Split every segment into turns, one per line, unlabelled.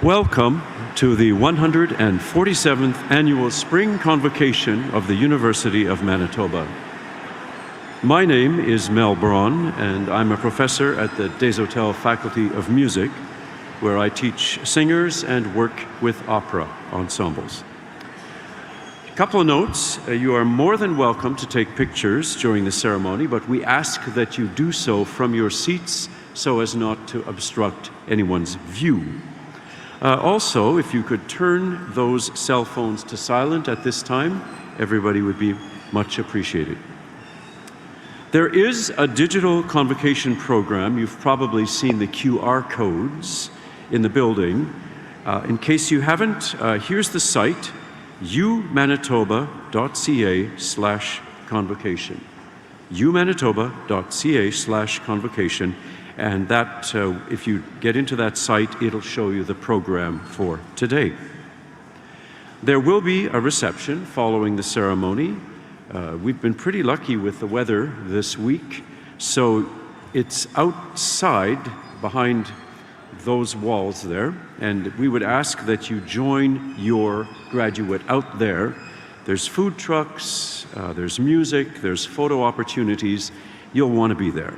Welcome to the 147th Annual Spring Convocation of the University of Manitoba. My name is Mel Braun, and I'm a professor at the Des Hôtels Faculty of Music, where I teach singers and work with opera ensembles. A couple of notes. You are more than welcome to take pictures during the ceremony, but we ask that you do so from your seats so as not to obstruct anyone's view. Also, if you could turn those cell phones to silent at this time, everybody would be much appreciated. There is a digital convocation program. You've probably seen the QR codes in the building. In case you haven't, here's the site, umanitoba.ca/convocation. umanitoba.ca/convocation. And that, if you get into that site, it'll show you the program for today. There will be a reception following the ceremony. We've been pretty lucky with the weather this week, so it's outside behind those walls there, and we would ask that you join your graduate out there. There's food trucks, there's music, there's photo opportunities. You'll want to be there.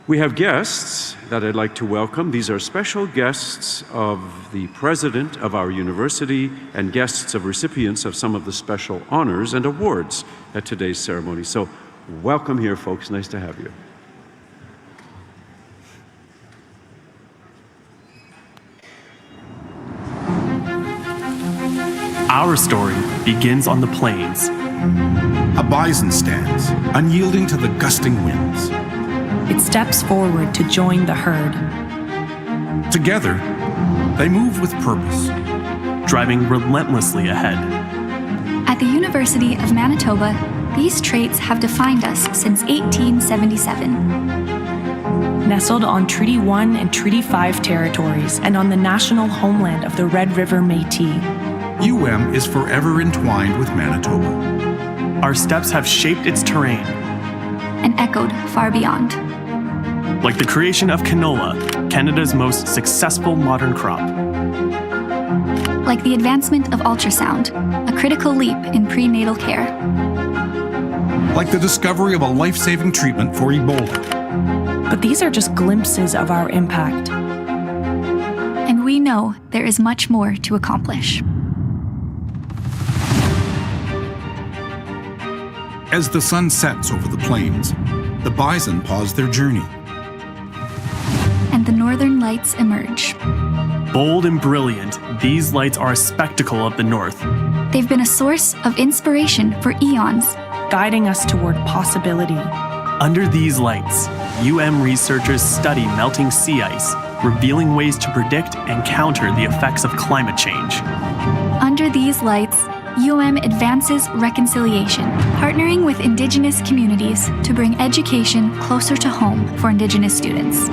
We have guests that I'd like to welcome. These are special guests of the president of our university and guests of recipients of some of the special honors and awards at today's ceremony. So welcome here, folks. Nice to have you.
Our story begins on the plains.
A bison stands, unyielding to the gusting winds.
It steps forward to join the herd.
Together, they move with purpose,
driving relentlessly ahead.
At the University of Manitoba, these traits have defined us since 1877.
Nestled on Treaty 1 and Treaty 5 territories and on the national homeland of the Red River Métis,
UM is forever entwined with Manitoba.
Our steps have shaped its terrain
and echoed far beyond.
Like the creation of canola, Canada's most successful modern crop.
Like the advancement of ultrasound, a critical leap in prenatal care.
Like the discovery of a life-saving treatment for Ebola.
But these are just glimpses of our impact.
And we know there is much more to accomplish.
As the sun sets over the plains, the bison pause their journey.
And the northern lights emerge.
Bold and brilliant, these lights are a spectacle of the north.
They've been a source of inspiration for eons,
guiding us toward possibility.
Under these lights, UM researchers study melting sea ice, revealing ways to predict and counter the effects of climate change.
Under these lights, UM advances reconciliation, partnering with Indigenous communities to bring education closer to home for Indigenous students.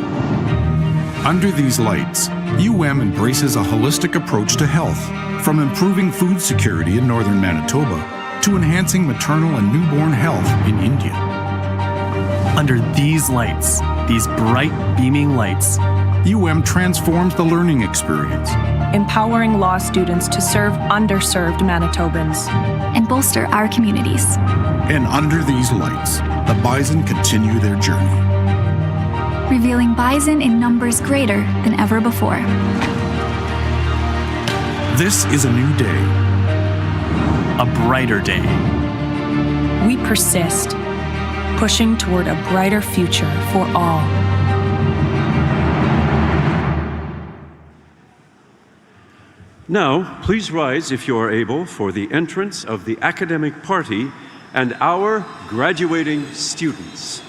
Under these lights, UM embraces a holistic approach to health, from improving food security in northern Manitoba to enhancing maternal and newborn health in India.
Under these lights, these bright, beaming lights,
UM transforms the learning experience,
empowering law students to serve underserved Manitobans
and bolster our communities.
And under these lights, the bison continue their journey,
revealing bison in numbers greater than ever before.
This is a new day,
a brighter day.
We persist, pushing toward a brighter future for all.
Now, please rise if you are able for the entrance of the academic party and our graduating students.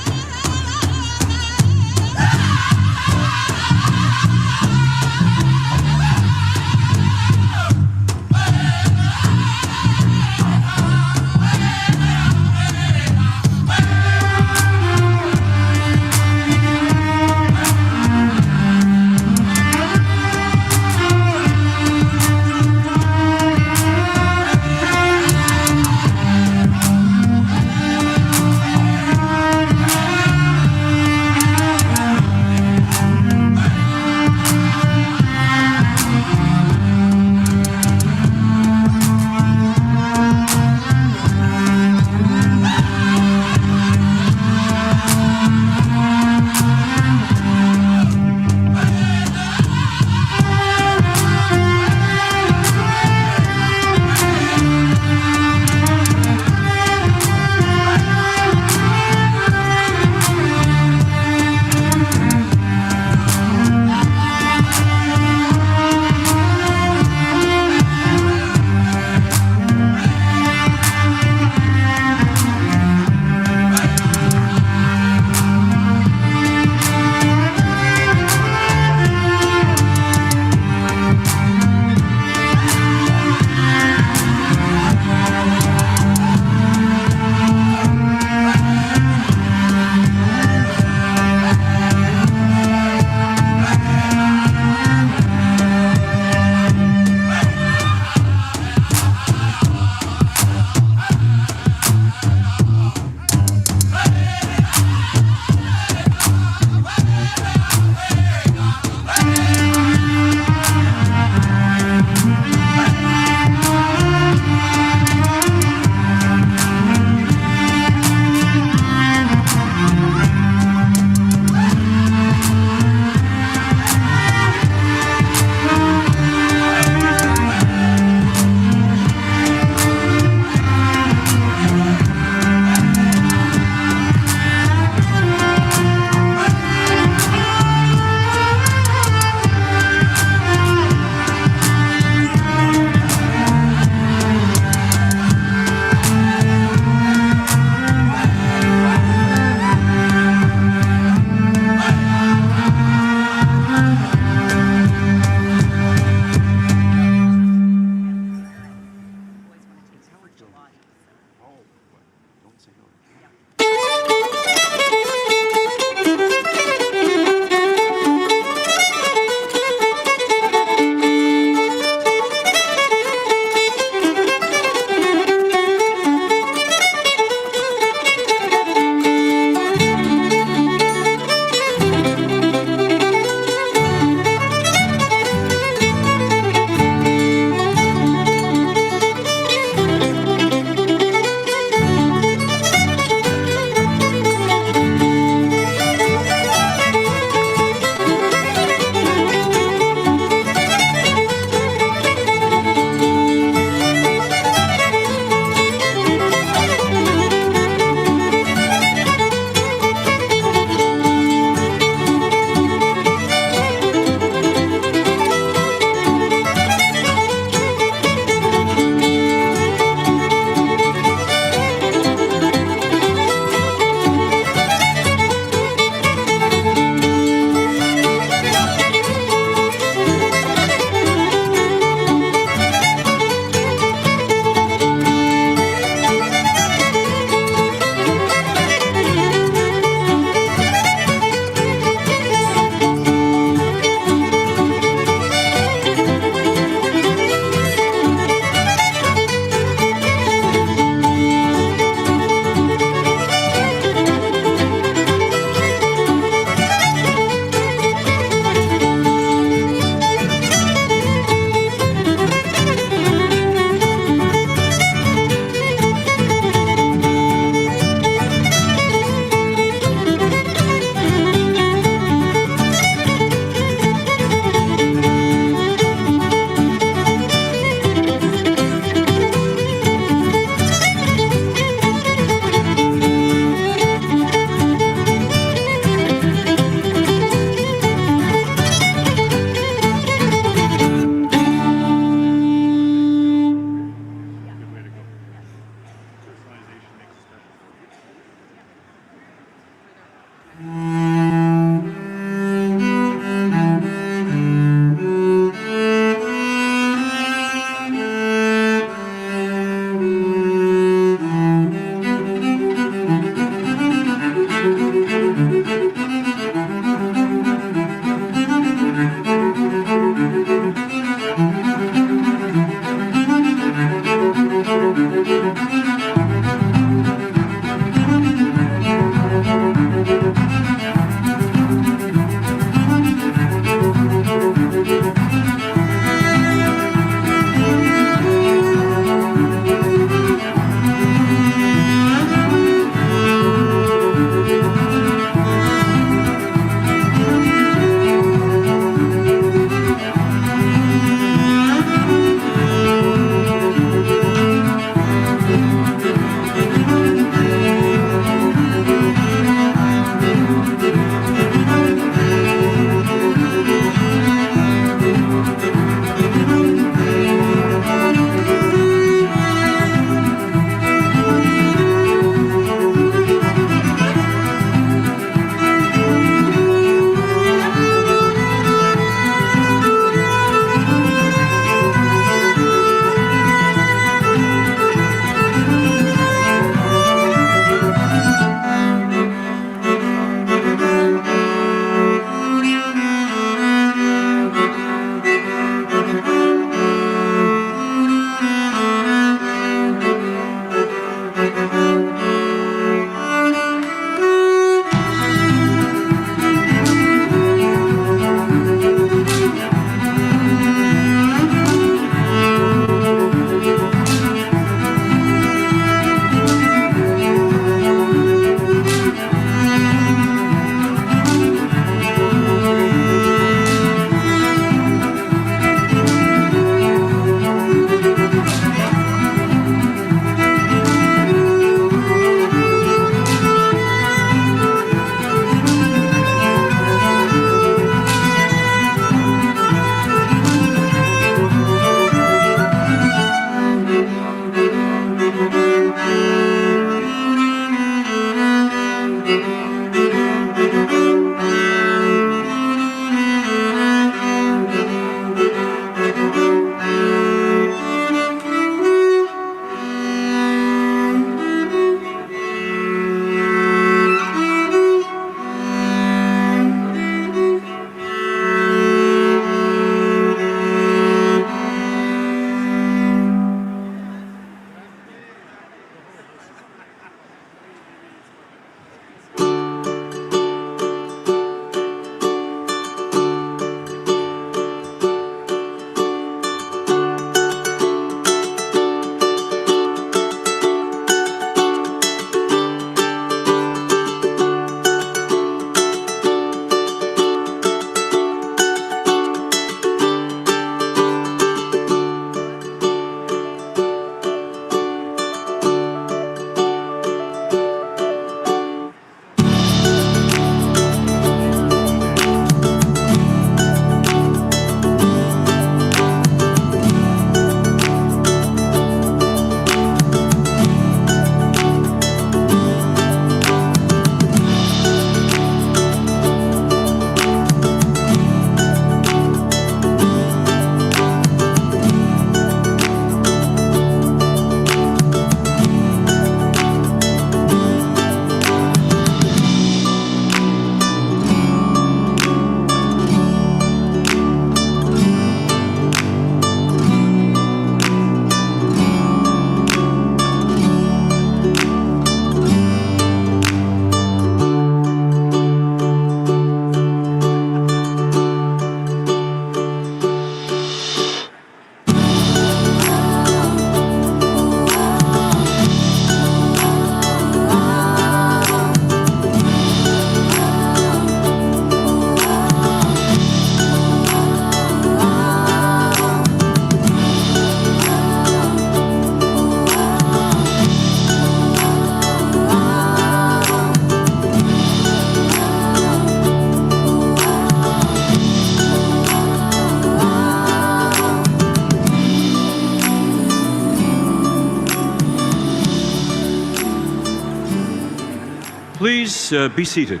Please be seated.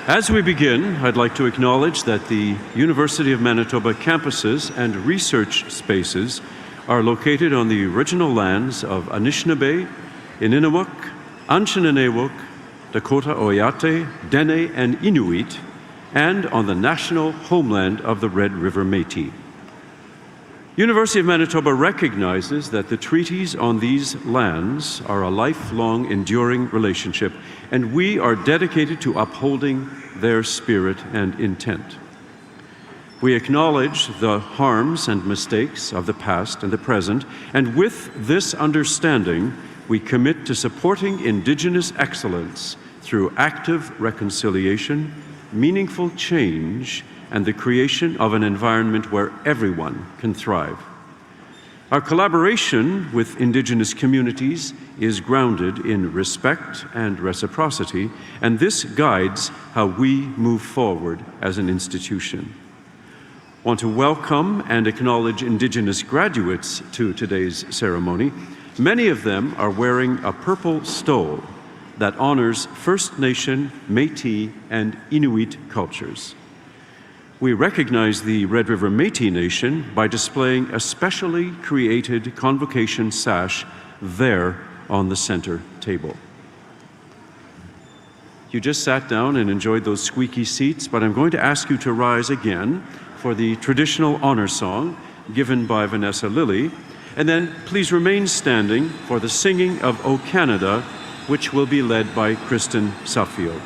As we begin, I'd like to acknowledge that the University of Manitoba campuses and research spaces are located on the original lands of Anishinaabe, Ininewuk, Anishinaabe, Dakota Oyate, Dene, and Inuit, and on the national homeland of the Red River Métis. University of Manitoba recognizes that the treaties on these lands are a lifelong, enduring relationship, and we are dedicated to upholding their spirit and intent. We acknowledge the harms and mistakes of the past and the present, and with this understanding, we commit to supporting Indigenous excellence through active reconciliation, meaningful change, and the creation of an environment where everyone can thrive. Our collaboration with Indigenous communities is grounded in respect and reciprocity, and this guides how we move forward as an institution. I want to welcome and acknowledge Indigenous graduates to today's ceremony. Many of them are wearing a purple stole that honors First Nation, Métis, and Inuit cultures. We recognize the Red River Métis Nation by displaying a specially created Convocation sash there on the center table. You just sat down and enjoyed those squeaky seats, but I'm going to ask you to rise again for the traditional honor song given by Vanessa Lilly, and then please remain standing for the singing of O Canada, which will be led by Kristen Suffield.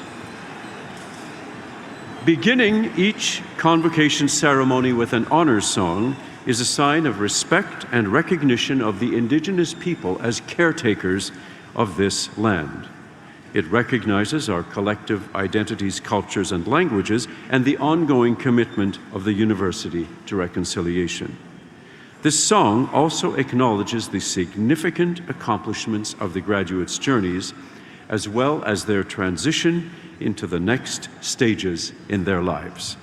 Beginning each convocation ceremony with an honor song is a sign of respect and recognition of the Indigenous people as caretakers of this land. It recognizes our collective identities, cultures, and languages, and the ongoing commitment of the university to reconciliation. This song also acknowledges the significant accomplishments of the graduates' journeys, as well as their transition into the next stages in their lives.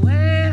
Way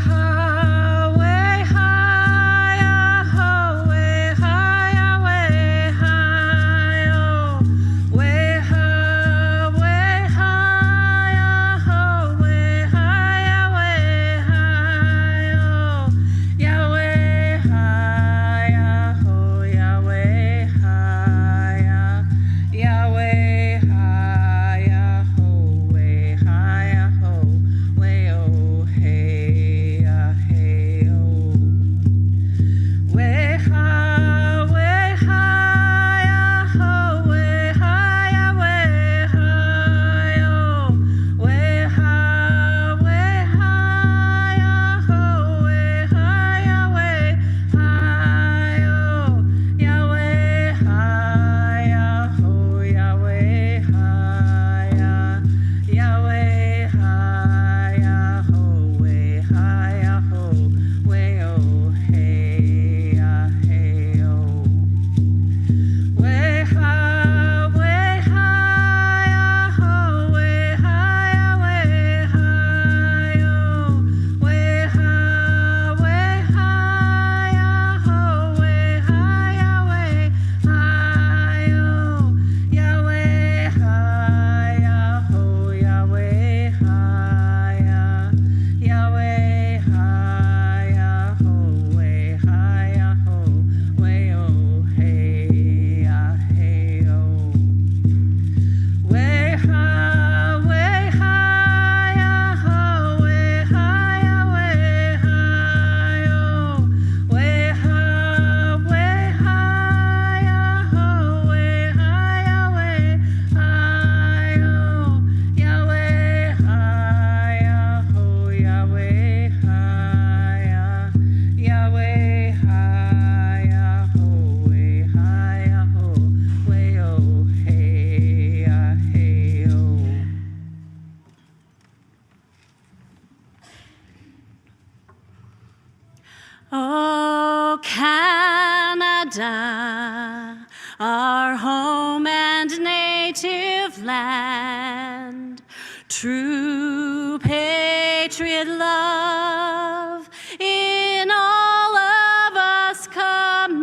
True patriot love in all of us command.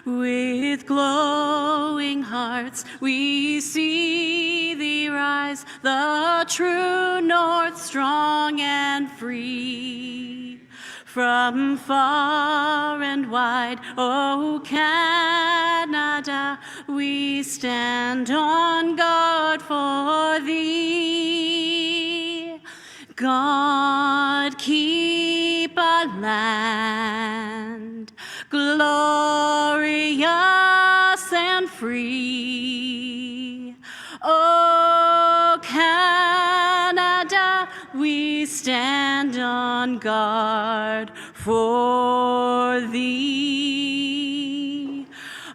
With glowing hearts we see thee rise, the true north, strong and free. From far and wide, O Canada, we stand on guard for thee. God keep our land glorious and free. O Canada, we stand on guard for thee.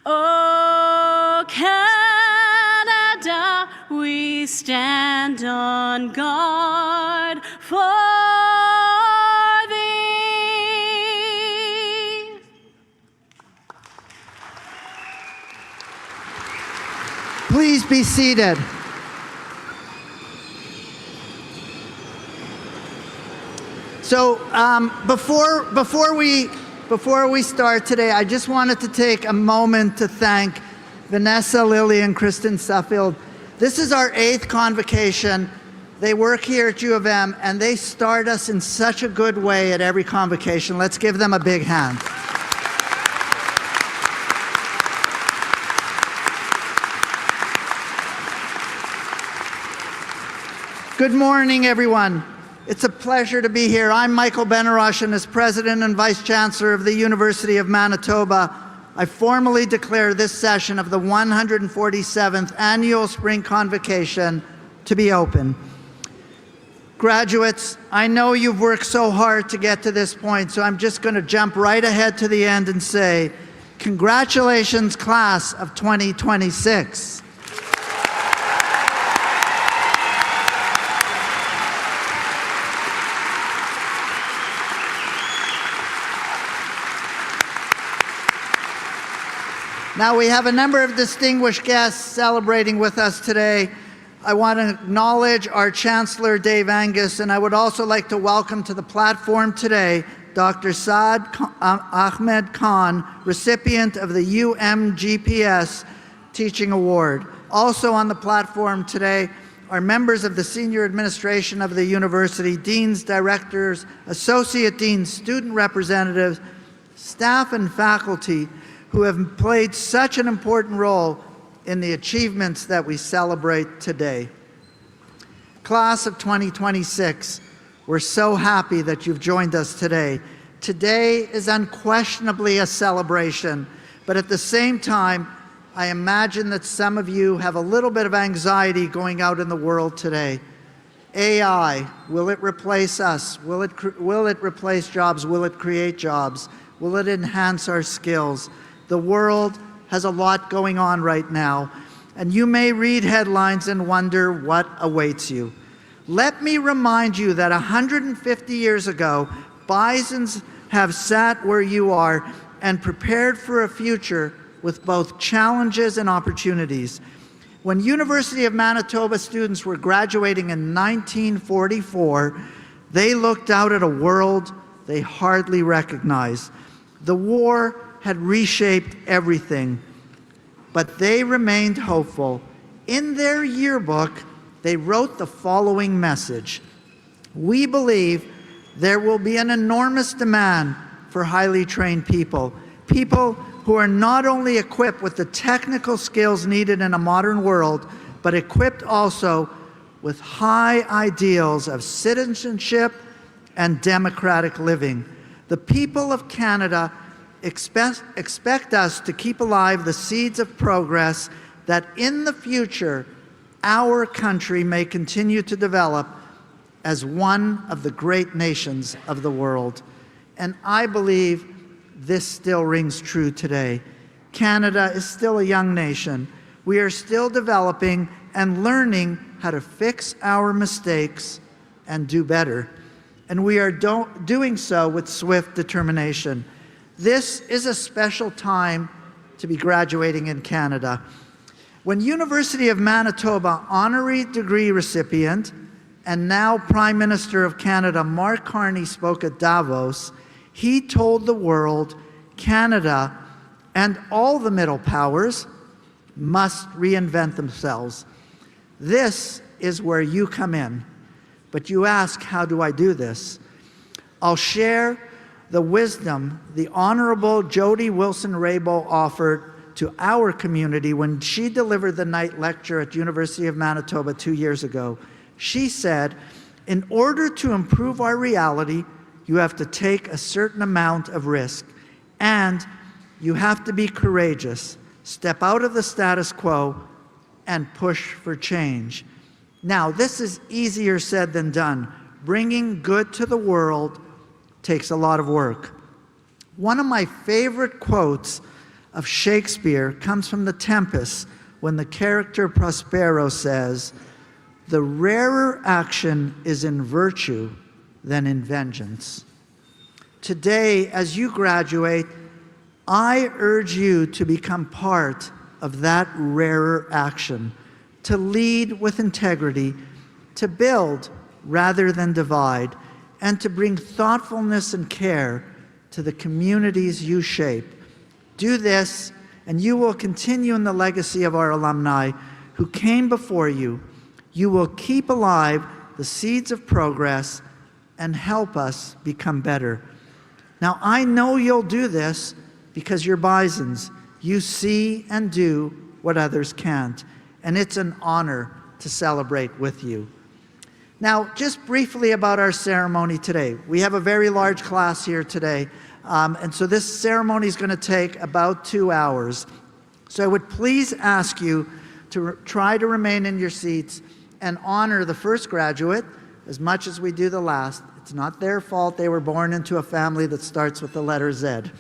O Canada, we stand on guard for thee.
Please be seated. So before we start today, I just wanted to take a moment to thank Vanessa, Lily, and Kristen Suffield. This is our 8th convocation. They work here at U of M, and they start us in such a good way at every convocation. Let's give them a big hand. Good morning, everyone. It's a pleasure to be here. I'm Michael Benarosh, and as President and Vice Chancellor of the University of Manitoba, I formally declare this session of the 147th Annual Spring Convocation to be open. Graduates, I know you've worked so hard to get to this point, so I'm just going to jump right ahead to the end and say, congratulations, class of 2026. Now we have a number of distinguished guests celebrating with us today. I want to acknowledge our Chancellor, Dave Angus, and I would also like to welcome to the platform today Dr. Saad Ahmed Khan, recipient of the UMGPS Teaching Award. Also on the platform today are members of the senior administration of the university, deans, directors, associate deans, student representatives, staff and faculty who have played such an important role in the achievements that we celebrate today. Class of 2026, we're so happy that you've joined us today. Today is unquestionably a celebration, but at the same time, I imagine that some of you have a little bit of anxiety going out in the world today. AI, will it replace us? Will it replace jobs? Will it create jobs? Will it enhance our skills? The world has a lot going on right now, and you may read headlines and wonder what awaits you. Let me remind you that 150 years ago, bisons have sat where you are and prepared for a future with both challenges and opportunities. When University of Manitoba students were graduating in 1944, they looked out at a world they hardly recognized. The war had reshaped everything, but they remained hopeful. In their yearbook, they wrote the following message: "We believe there will be an enormous demand for highly trained people, people who are not only equipped with the technical skills needed in a modern world, but equipped also with high ideals of citizenship and democratic living. The people of Canada expect us to keep alive the seeds of progress that in the future our country may continue to develop as one of the great nations of the world." And I believe this still rings true today. Canada is still a young nation. We are still developing and learning how to fix our mistakes and do better. And we are doing so with swift determination. This is a special time to be graduating in Canada. When University of Manitoba honorary degree recipient and now Prime Minister of Canada Mark Carney spoke at Davos, he told the world Canada and all the middle powers must reinvent themselves. This is where you come in. But you ask, how do I do this? I'll share the wisdom the Honorable Jody Wilson-Raybould offered to our community when she delivered the night lecture at University of Manitoba 2 years ago. She said, in order to improve our reality, you have to take a certain amount of risk, and you have to be courageous, step out of the status quo, and push for change. Now, this is easier said than done. Bringing good to the world takes a lot of work. One of my favorite quotes of Shakespeare comes from The Tempest, when the character Prospero says, "The rarer action is in virtue than in vengeance." Today, as you graduate, I urge you to become part of that rarer action, to lead with integrity, to build rather than divide, and to bring thoughtfulness and care to the communities you shape. Do this, and you will continue in the legacy of our alumni who came before you. You will keep alive the seeds of progress and help us become better. Now, I know you'll do this because you're Bisons. You see and do what others can't, and it's an honor to celebrate with you. Now, just briefly about our ceremony today. We have a very large class here today, and so this ceremony is going to take about 2 hours. So I would please ask you to try to remain in your seats and honor the first graduate as much as we do the last. It's not their fault they were born into a family that starts with the letter Z.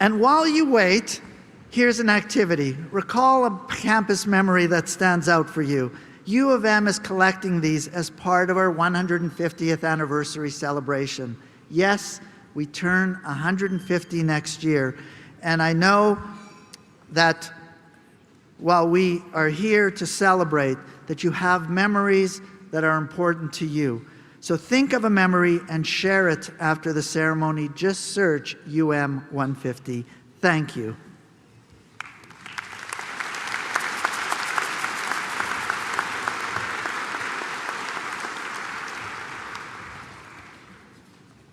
And while you wait, here's an activity. Recall a campus memory that stands out for you. U of M is collecting these as part of our 150th anniversary celebration. Yes, we turn 150 next year, and I know that while we are here to celebrate, that you have memories that are important to you. So think of a memory and share it after the ceremony. Just search UM 150. Thank you.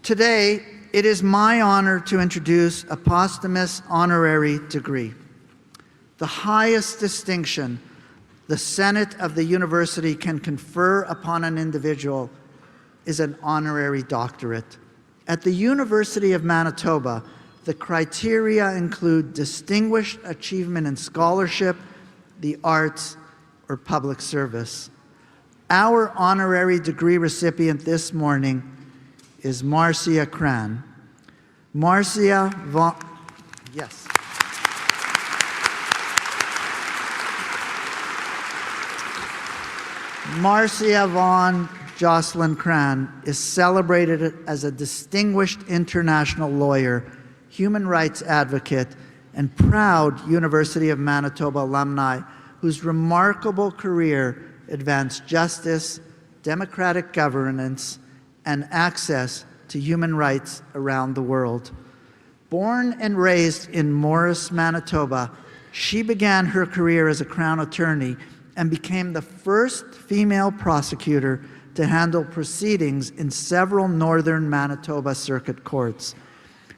Today, it is my honor to introduce a posthumous honorary degree. The highest distinction the Senate of the university can confer upon an individual is an honorary doctorate. At the University of Manitoba, the criteria include distinguished achievement in scholarship, the arts, or public service. Our honorary degree recipient this morning is Marcia Cran. Marcia von... Yes. Marcia von Jocelyn Cran is celebrated as a distinguished international lawyer, human rights advocate, and proud University of Manitoba alumni whose remarkable career advanced justice, democratic governance, and access to human rights around the world. Born and raised in Morris, Manitoba, she began her career as a Crown attorney and became the first female prosecutor to handle proceedings in several northern Manitoba circuit courts.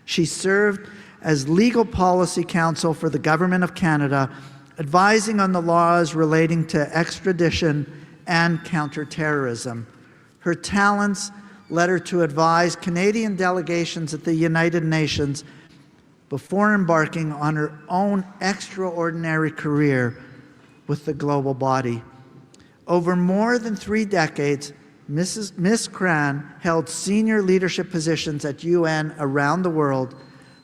She served as legal policy counsel for the Government of Canada, advising on the laws relating to extradition and counterterrorism. Her talents led her to advise Canadian delegations at the United Nations before embarking on her own extraordinary career with the global body. Over more than 3 decades, Ms. Cran held senior leadership positions at UN around the world,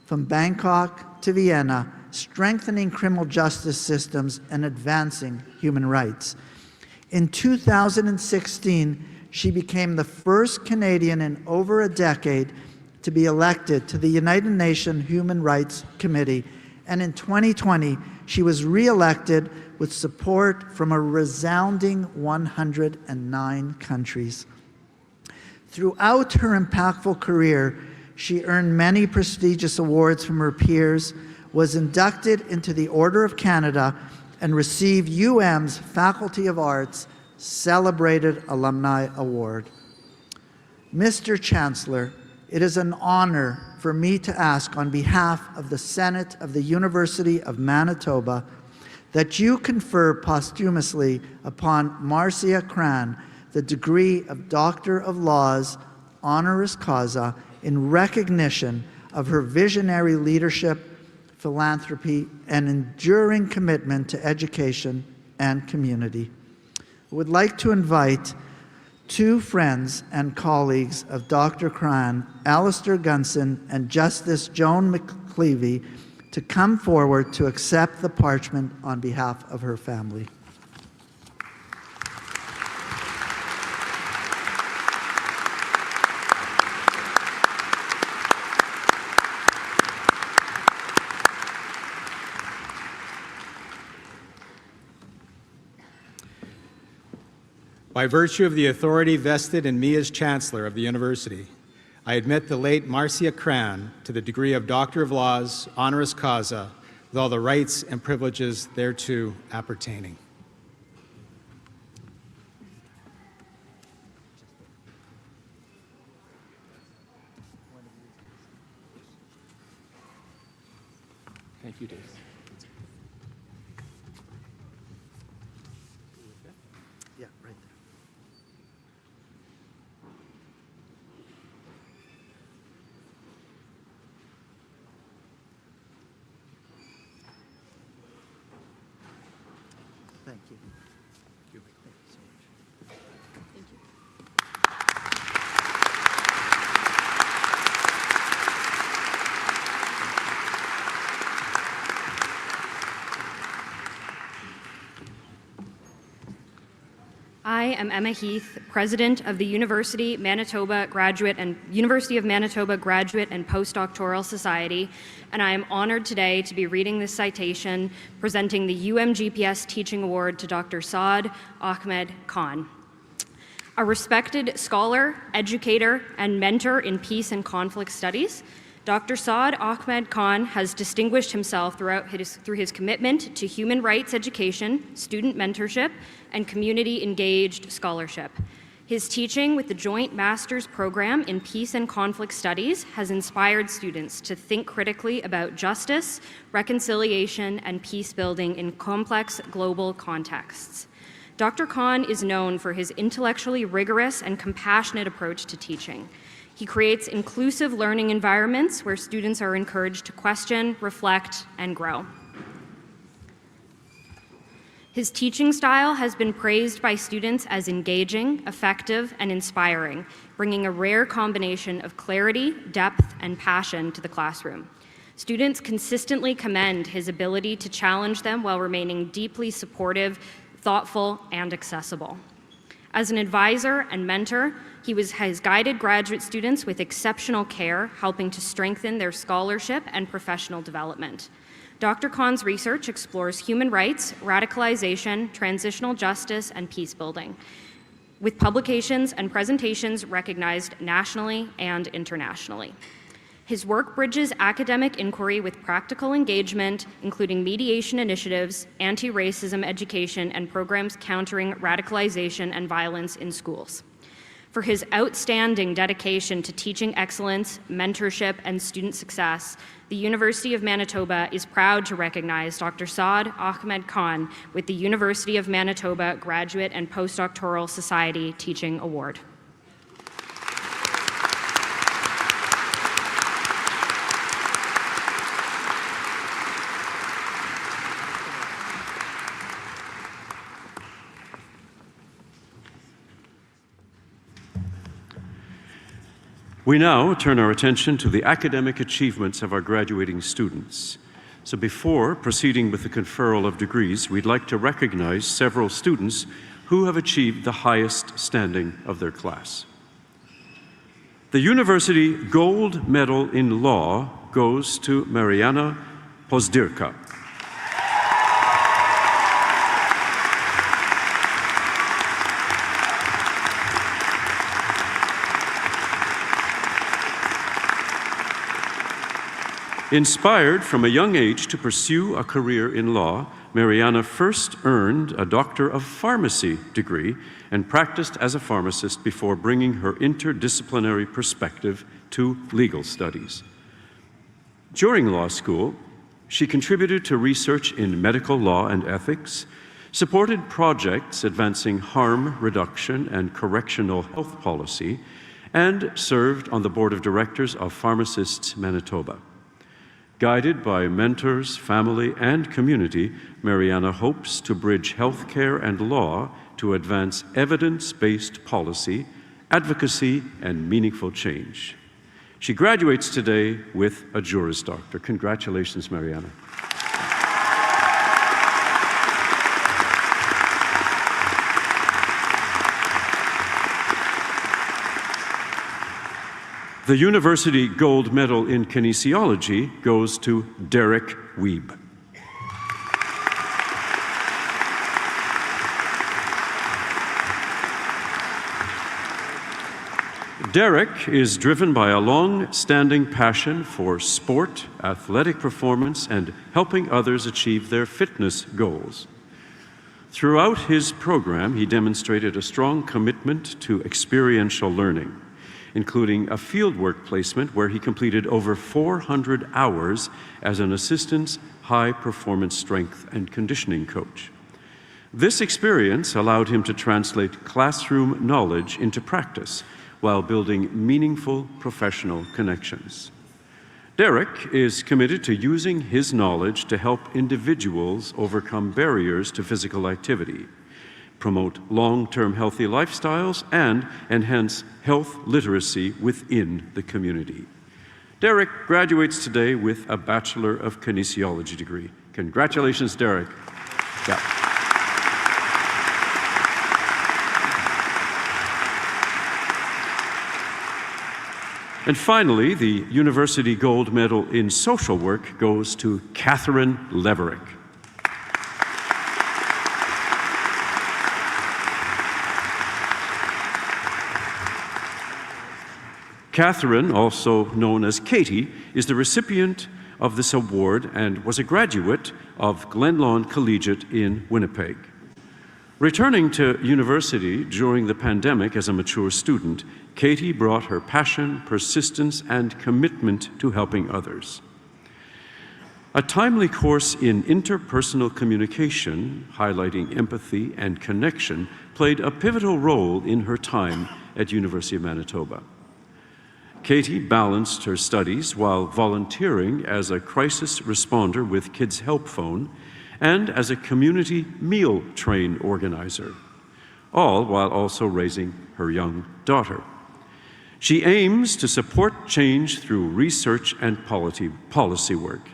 from Bangkok to Vienna, strengthening criminal justice systems and advancing human rights. In 2016, she became the first Canadian in over a decade to be elected to the United Nations Human Rights Committee and in 2020, she was re-elected with support from a resounding 109 countries. Throughout her impactful career, she earned many prestigious awards from her peers, was inducted into the Order of Canada, and received UM's Faculty of Arts Celebrated Alumni Award. Mr. Chancellor, it is an honor for me to ask on behalf of the Senate of the University of Manitoba that you confer posthumously upon Marcia Cran the degree of Doctor of Laws, honoris causa, in recognition of her visionary leadership, philanthropy, and enduring commitment to education and community. I would like to invite two friends and colleagues of Dr. Cran, Alistair Gunson and Justice Joan McCleavey, to come forward to accept the parchment on behalf of her family.
By virtue of the authority vested in me as Chancellor of the University, I admit the late Marcia Cran to the degree of Doctor of Laws, honoris causa, with all the rights and privileges thereto appertaining. Thank you, Dave.
Yeah, right there. Thank you. Thank you so much. Thank you.
I am Emma Heath, President of the University of Manitoba Graduate and Postdoctoral Society, and I am honored today to be reading this citation presenting the UMGPS Teaching Award to Dr. Saad Ahmed Khan. A respected scholar, educator, and mentor in peace and conflict studies, Dr. Saad Ahmed Khan has distinguished himself through his commitment to human rights education, student mentorship, and community-engaged scholarship. His teaching with the Joint Master's Program in Peace and Conflict Studies has inspired students to think critically about justice, reconciliation, and peace building in complex global contexts. Dr. Khan is known for his intellectually rigorous and compassionate approach to teaching. He creates inclusive learning environments where students are encouraged to question, reflect, and grow. His teaching style has been praised by students as engaging, effective, and inspiring, bringing a rare combination of clarity, depth, and passion to the classroom. Students consistently commend his ability to challenge them while remaining deeply supportive, thoughtful, and accessible. As an advisor and mentor, he has guided graduate students with exceptional care, helping to strengthen their scholarship and professional development. Dr. Khan's research explores human rights, radicalization, transitional justice, and peace building, with publications and presentations recognized nationally and internationally. His work bridges academic inquiry with practical engagement, including mediation initiatives, anti-racism education, and programs countering radicalization and violence in schools. For his outstanding dedication to teaching excellence, mentorship, and student success, the University of Manitoba is proud to recognize Dr. Saad Ahmed Khan with the University of Manitoba Graduate and Postdoctoral Society Teaching Award.
We now turn our attention to the academic achievements of our graduating students. So before proceeding with the conferral of degrees, we'd like to recognize several students who have achieved the highest standing of their class. The University Gold Medal in Law goes to Mariana Postdoctoral. Inspired from a young age to pursue a career in law, Mariana first earned a Doctor of Pharmacy degree and practiced as a pharmacist before bringing her interdisciplinary perspective to legal studies. During law school, she contributed to research in medical law and ethics, supported projects advancing harm reduction and correctional health policy, and served on the board of directors of Pharmacists Manitoba. Guided by mentors, family, and community, Mariana hopes to bridge healthcare and law to advance evidence-based policy, advocacy, and meaningful change. She graduates today with a Juris Doctor. Congratulations, Mariana. The University Gold Medal in Kinesiology goes to Derek Wiebe. Derek is driven by a long-standing passion for sport, athletic performance, and helping others achieve their fitness goals. Throughout his program, he demonstrated a strong commitment to experiential learning, including a fieldwork placement where he completed over 400 hours as an assistant high-performance strength and conditioning coach. This experience allowed him to translate classroom knowledge into practice while building meaningful professional connections. Derek is committed to using his knowledge to help individuals overcome barriers to physical activity, promote long-term healthy lifestyles, and enhance health literacy within the community. Derek graduates today with a Bachelor of Kinesiology degree. Congratulations, Derek. Yeah. And finally, the University Gold Medal in Social Work goes to Catherine Leverick. Catherine, also known as Katie, is the recipient of this award and was a graduate of Glenlawn Collegiate in Winnipeg. Returning to university during the pandemic as a mature student, Katie brought her passion, persistence, and commitment to helping others. A timely course in interpersonal communication, highlighting empathy and connection, played a pivotal role in her time at University of Manitoba. Katie balanced her studies while volunteering as a crisis responder with Kids Help Phone and as a community meal train organizer, all while also raising her young daughter. She aims to support change through research and policy work.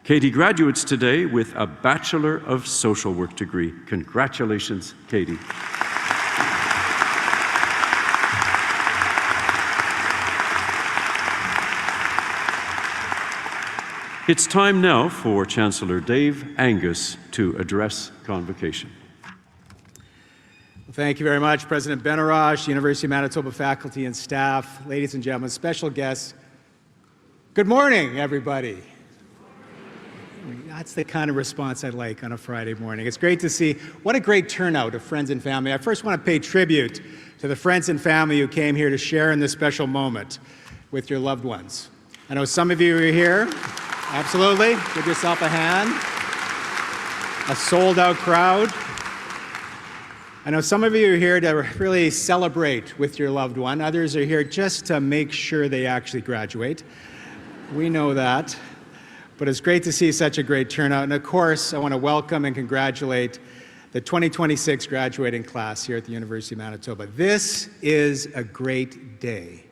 Katie graduates today with a Bachelor of Social Work degree. Congratulations, Katie. It's time now for Chancellor Dave Angus to address Convocation.
Thank you very much, President Benarash, University of Manitoba faculty and staff, ladies and gentlemen, special guests. Good morning, everybody. That's the kind of response I like on a Friday morning. It's great to see. What a great turnout of friends and family. I first want to pay tribute to the friends and family who came here to share in this special moment with your loved ones. I know some of you are here. Absolutely. Give yourself a hand. A sold-out crowd. I know some of you are here to really celebrate with your loved one. Others are here just to make sure they actually graduate. We know that. But it's great to see such a great turnout. And of course, I want to welcome and congratulate the 2026 graduating class here at the University of Manitoba. This is a great day.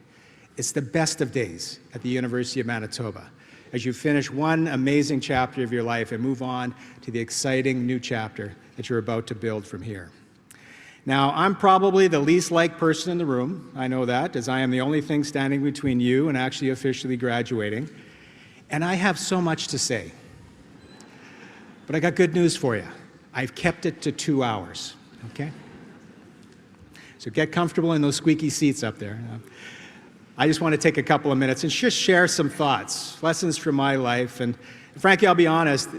It's the best of days at the University of Manitoba as you finish one amazing chapter of your life and move on to the exciting new chapter that you're about to build from here. Now, I'm probably the least liked person in the room. I know that, as I am the only thing standing between you and actually officially graduating. And I have so much to say. But I got good news for you. I've kept it to 2 hours, okay? So get comfortable in those squeaky seats up there. I just want to take a couple of minutes and just share some thoughts, lessons from my life. And frankly, I'll be honest,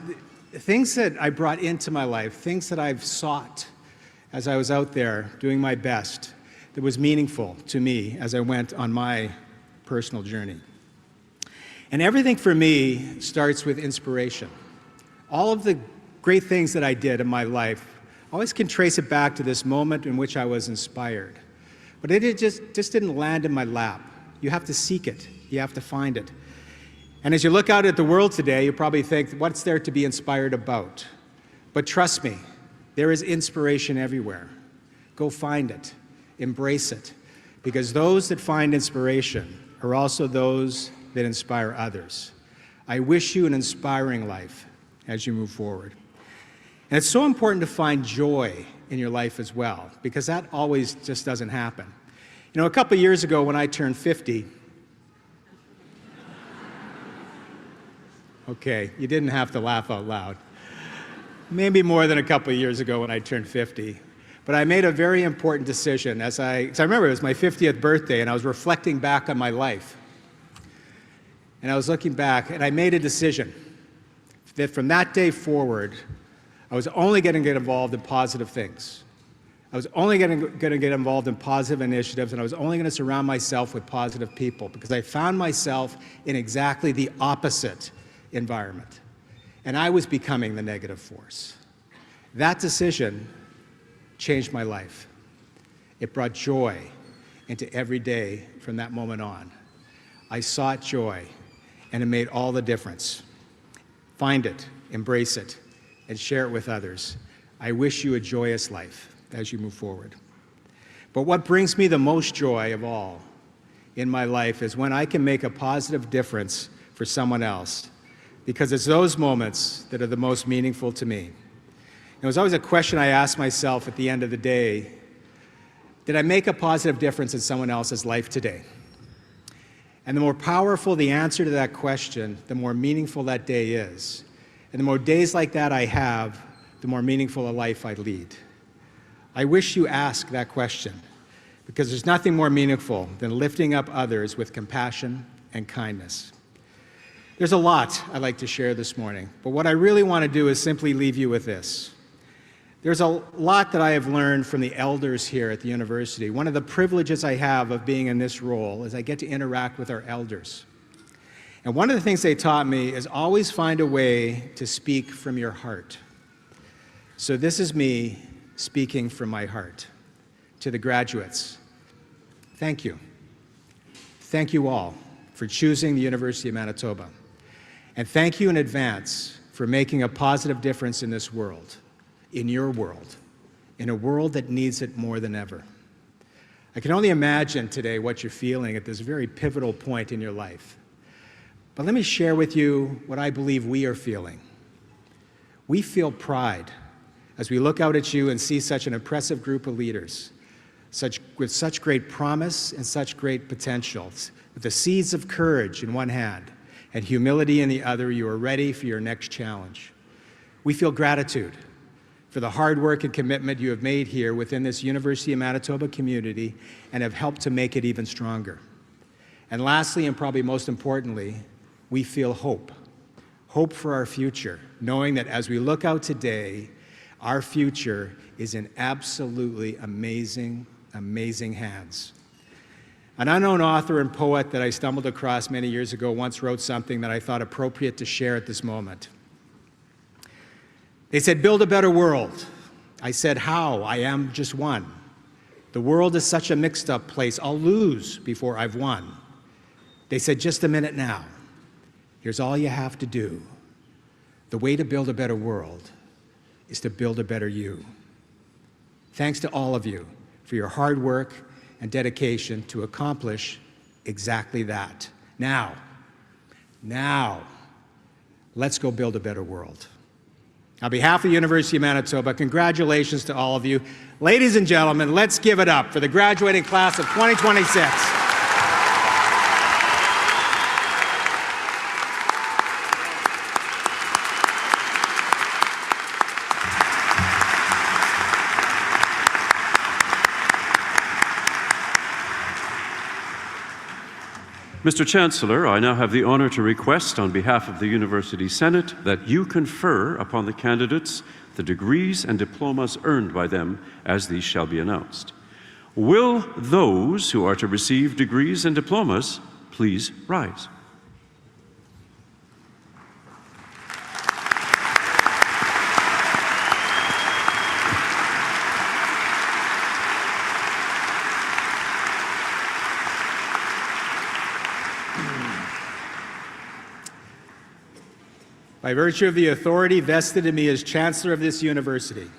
things that I brought into my life, things that I've sought as I was out there doing my best, that was meaningful to me as I went on my personal journey. And everything for me starts with inspiration. All of the great things that I did in my life, I always can trace it back to this moment in which I was inspired. But it just didn't land in my lap. You have to seek it. You have to find it. And as you look out at the world today, you probably think, what's there to be inspired about? But trust me, there is inspiration everywhere. Go find it. Embrace it. Because those that find inspiration are also those that inspire others. I wish you an inspiring life as you move forward. And it's so important to find joy in your life as well, because that always just doesn't happen. You know, a couple of years ago when I turned 50, okay, you didn't have to laugh out loud. Maybe more than a couple of years ago when I turned 50. But I made a very important decision because I remember it was my 50th birthday and I was reflecting back on my life. And I was looking back and I made a decision that from that day forward, I was only going to get involved in positive things. I was only going to get involved in positive initiatives, and I was only going to surround myself with positive people because I found myself in exactly the opposite environment. And I was becoming the negative force. That decision changed my life. It brought joy into every day from that moment on. I sought joy, and it made all the difference. Find it, embrace it, and share it with others. I wish you a joyous life as you move forward. But what brings me the most joy of all in my life is when I can make a positive difference for someone else, because it's those moments that are the most meaningful to me. It was always a question I asked myself at the end of the day: did I make a positive difference in someone else's life today? And the more powerful the answer to that question, the more meaningful that day is. And the more days like that I have, the more meaningful a life I lead. I wish you ask that question, because there's nothing more meaningful than lifting up others with compassion and kindness. There's a lot I'd like to share this morning, but what I really want to do is simply leave you with this. There's a lot that I have learned from the elders here at the university. One of the privileges I have of being in this role is I get to interact with our elders. And one of the things they taught me is always find a way to speak from your heart. So this is me speaking from my heart. To the graduates, thank you. Thank you all for choosing the University of Manitoba. And thank you in advance for making a positive difference in this world, in your world, in a world that needs it more than ever. I can only imagine today what you're feeling at this very pivotal point in your life. But let me share with you what I believe we are feeling. We feel pride as we look out at you and see such an impressive group of leaders, with such great promise and such great potential. With the seeds of courage in one hand and humility in the other, you are ready for your next challenge. We feel gratitude for the hard work and commitment you have made here within this University of Manitoba community and have helped to make it even stronger. And lastly, and probably most importantly, we feel hope. Hope for our future, knowing that as we look out today, our future is in absolutely amazing, amazing hands. An unknown author and poet that I stumbled across many years ago once wrote something that I thought appropriate to share at this moment. They said, "Build a better world." I said, "How? I am just one. The world is such a mixed up place. I'll lose before I've won." They said, "Just a minute now. Here's all you have to do. The way to build a better world is to build a better you." Thanks to all of you for your hard work and dedication to accomplish exactly that. Now, let's go build a better world. On behalf of the University of Manitoba, congratulations to all of you. Ladies and gentlemen, let's give it up for the graduating class of 2026.
Mr. Chancellor, I now have the honor to request on behalf of the University Senate that you confer upon the candidates the degrees and diplomas earned by them as these shall be announced. Will those who are to receive degrees and diplomas please rise?
By virtue of the authority vested in me as Chancellor of this university,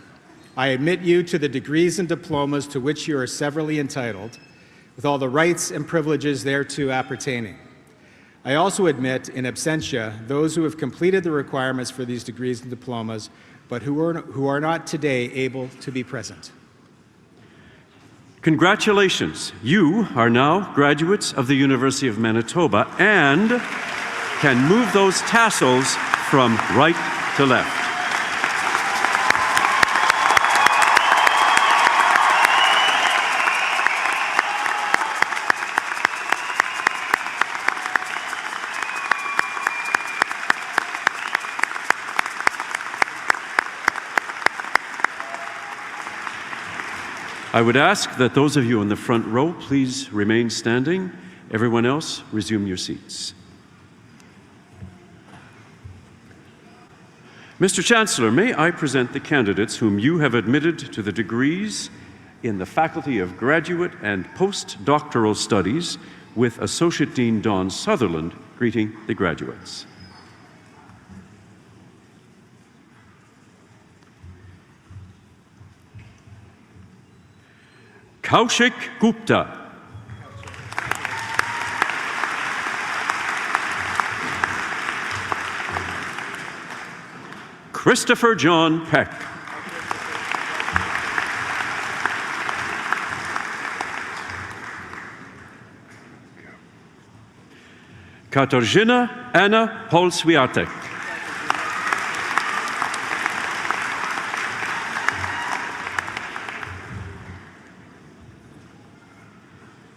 I admit you to the degrees and diplomas to which you are severally entitled, with all the rights and privileges thereto appertaining. I also admit, in absentia, those who have completed the requirements for these degrees and diplomas, but who are not today able to be present.
Congratulations. You are now graduates of the University of Manitoba and can move those tassels from right to left. I would ask that those of you in the front row please remain standing. Everyone else, resume your seats. Mr. Chancellor, may I present the candidates whom you have admitted to the degrees in the Faculty of Graduate and Postdoctoral Studies with Associate Dean Dawn Sutherland greeting the graduates. Kaushik Gupta. Christopher John Peck. Katarzyna Anna Polswiatek.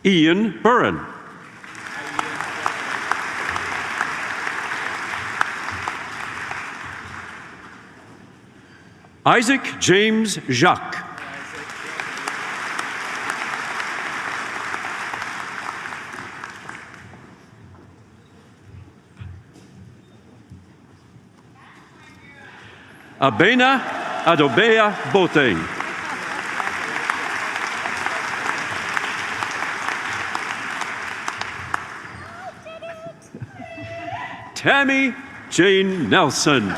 Ian Burren. Isaac James Jacques. Abena Adobea Boateng. Tammy Jane Nelson.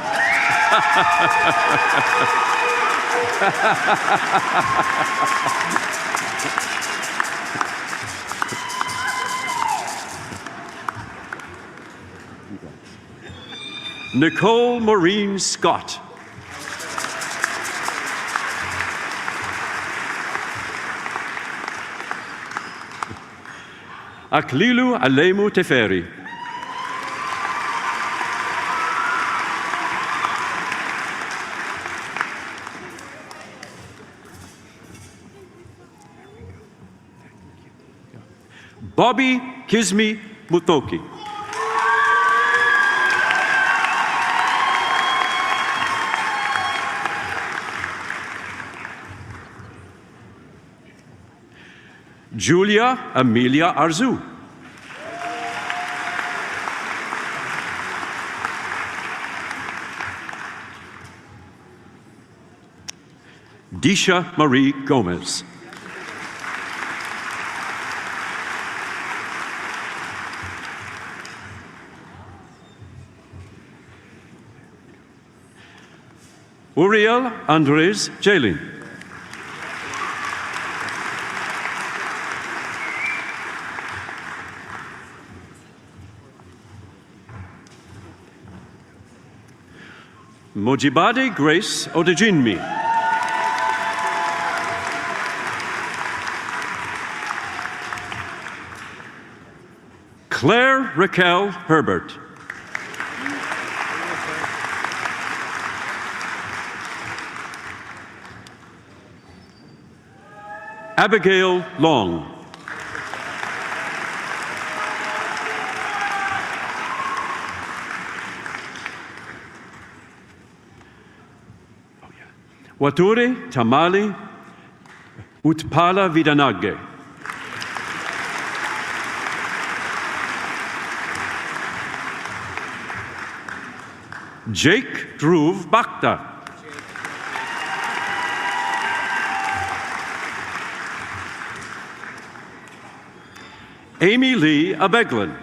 Nicole Maureen Scott. Aklilu Alemu Teferi. Bobby Kizmi Mutoki. Julia Amelia Arzu. Disha Marie Gomez. Uriel Andres Jalin. Mojibade Grace Odejinmi. Claire Raquel Herbert. Abigail Long. Waturi Tamali Utpala Vidanage. Jake Dhruv Bhakta. Amy Lee Abeglin.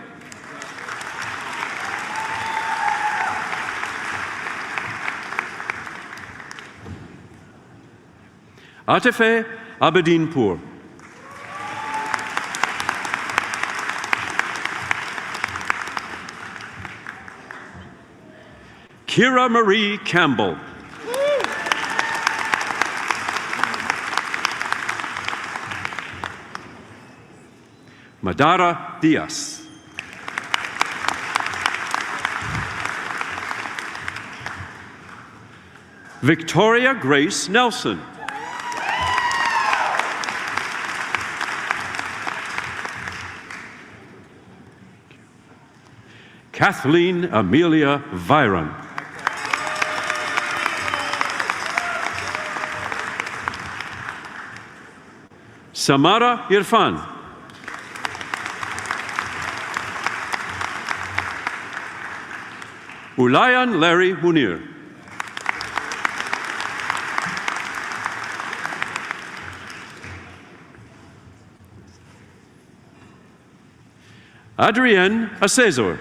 Atefe Abedinpur. Kira Marie Campbell. Madara Diaz. Victoria Grace Nelson. Kathleen Amelia Viron. Samara Irfan. Ulayan Larry Munir. Adrienne Acesor.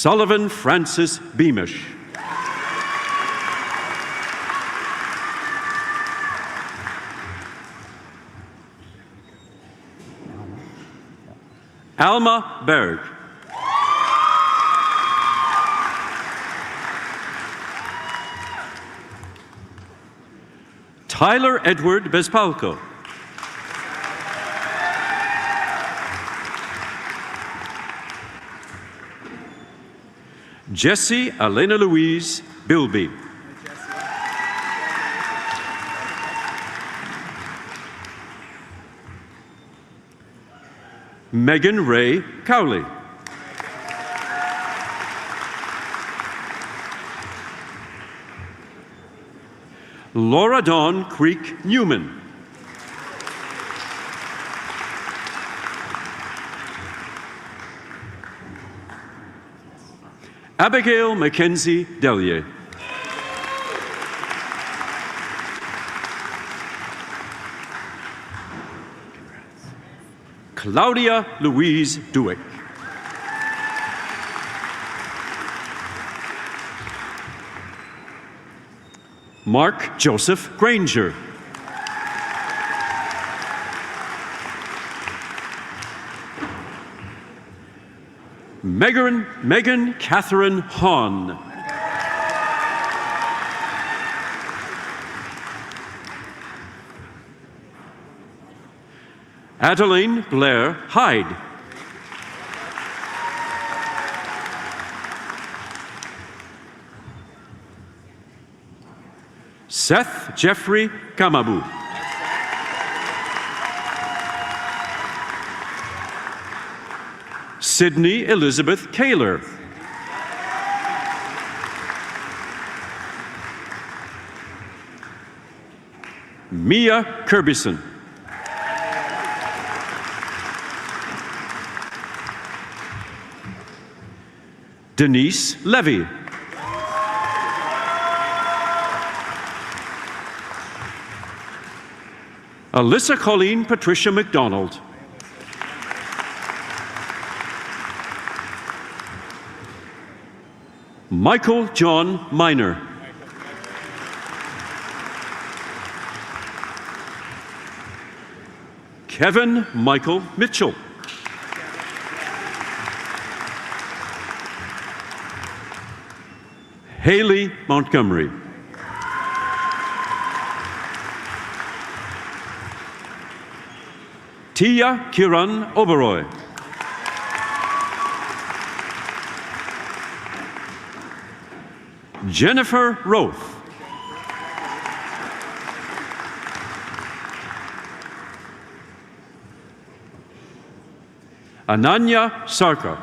Sullivan Francis Beamish. Alma Berg. Tyler Edward Bespalko. Jessie Elena Louise Bilby. Megan Ray Cowley. Laura Dawn Creek Newman. Abigail Mackenzie Delier. Claudia Louise Duick. Mark Joseph Granger. Megan Catherine Hahn. Adeline Blair Hyde. Seth Jeffrey Kamabu. Sydney Elizabeth Kaler. Mia Kirbison. Denise Levy. Alyssa Colleen Patricia McDonald. Michael John Miner. Kevin Michael Mitchell. Haley Montgomery. Tia Kiran Oberoi. Jennifer Roth. Ananya Sarkar.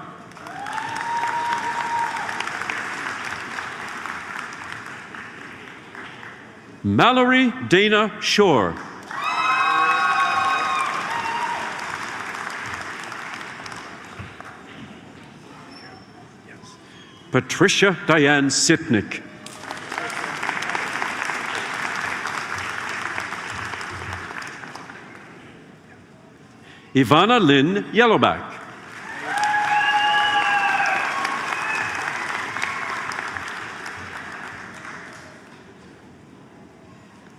Mallory Dana Shore. Patricia Diane Sitnick. Ivana Lynn Yellowback.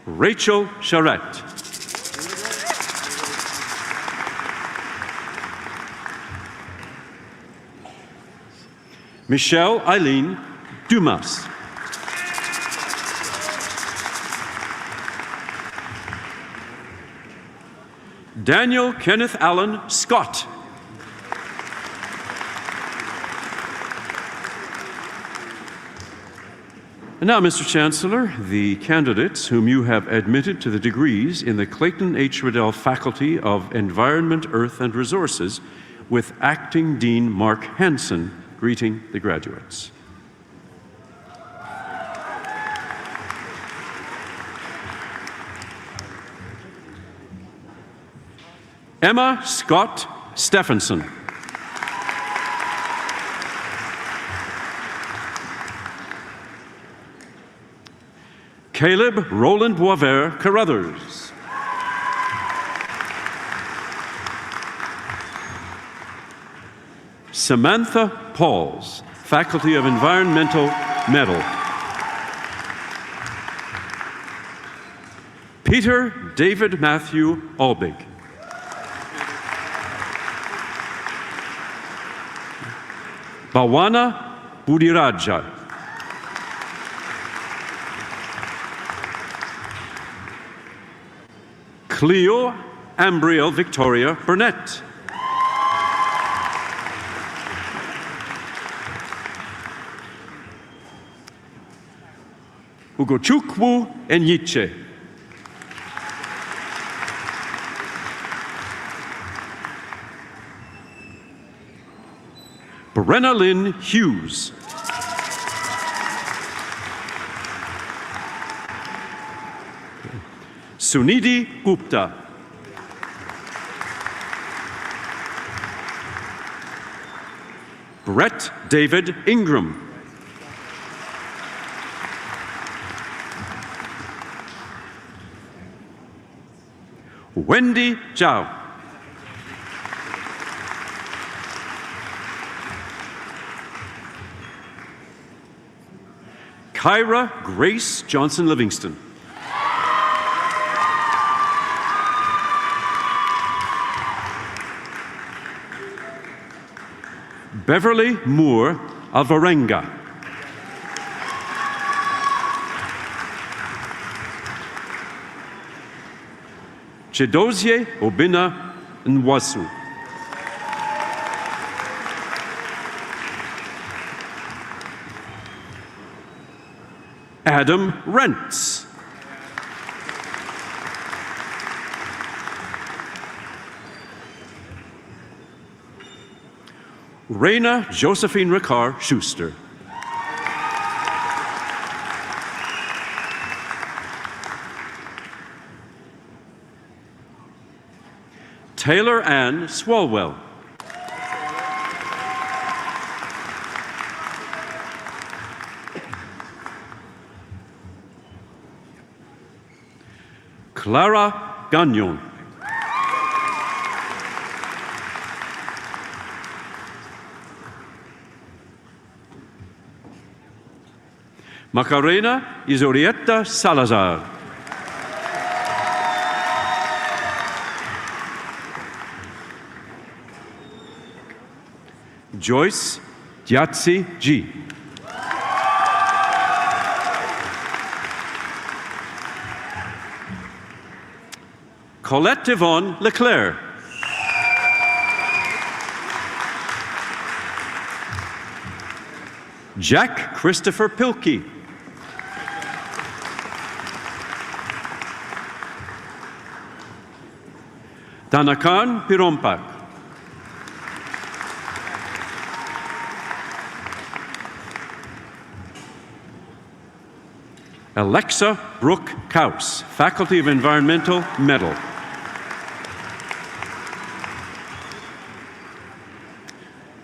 Rachel Charette. Michelle Eileen Dumas. Daniel Kenneth Allen Scott. And now, Mr. Chancellor, the candidates whom you have admitted to the degrees in the Clayton H. Riddell Faculty of Environment, Earth and Resources with Acting Dean Mark Hansen greeting the graduates. Emma Scott Stephenson. Caleb Roland Boisvert Carruthers. Samantha Pauls, Faculty of Environmental Medal. Peter David Matthew Albig. Bawana Budiraja. Cleo Ambriel Victoria Burnett. Ugochukwu Enyiche. Brenna Lynn Hughes. Sunidhi Gupta. Brett David Ingram. Wendy Zhao. Kyra Grace Johnson Livingston. Beverly Moore Alvarenga. Chidozie Obina Nwasu. Adam Rentz. Raina Josephine Ricard Schuster. Taylor Ann Swalwell. Clara Gagnon. Macarena Isorieta Salazar. Joyce Diatsi G. Colette Yvonne Leclerc. Jack Christopher Pilkey. Danakan Pirompak. Alexa Brooke Kaus, Faculty of Environmental, Medal.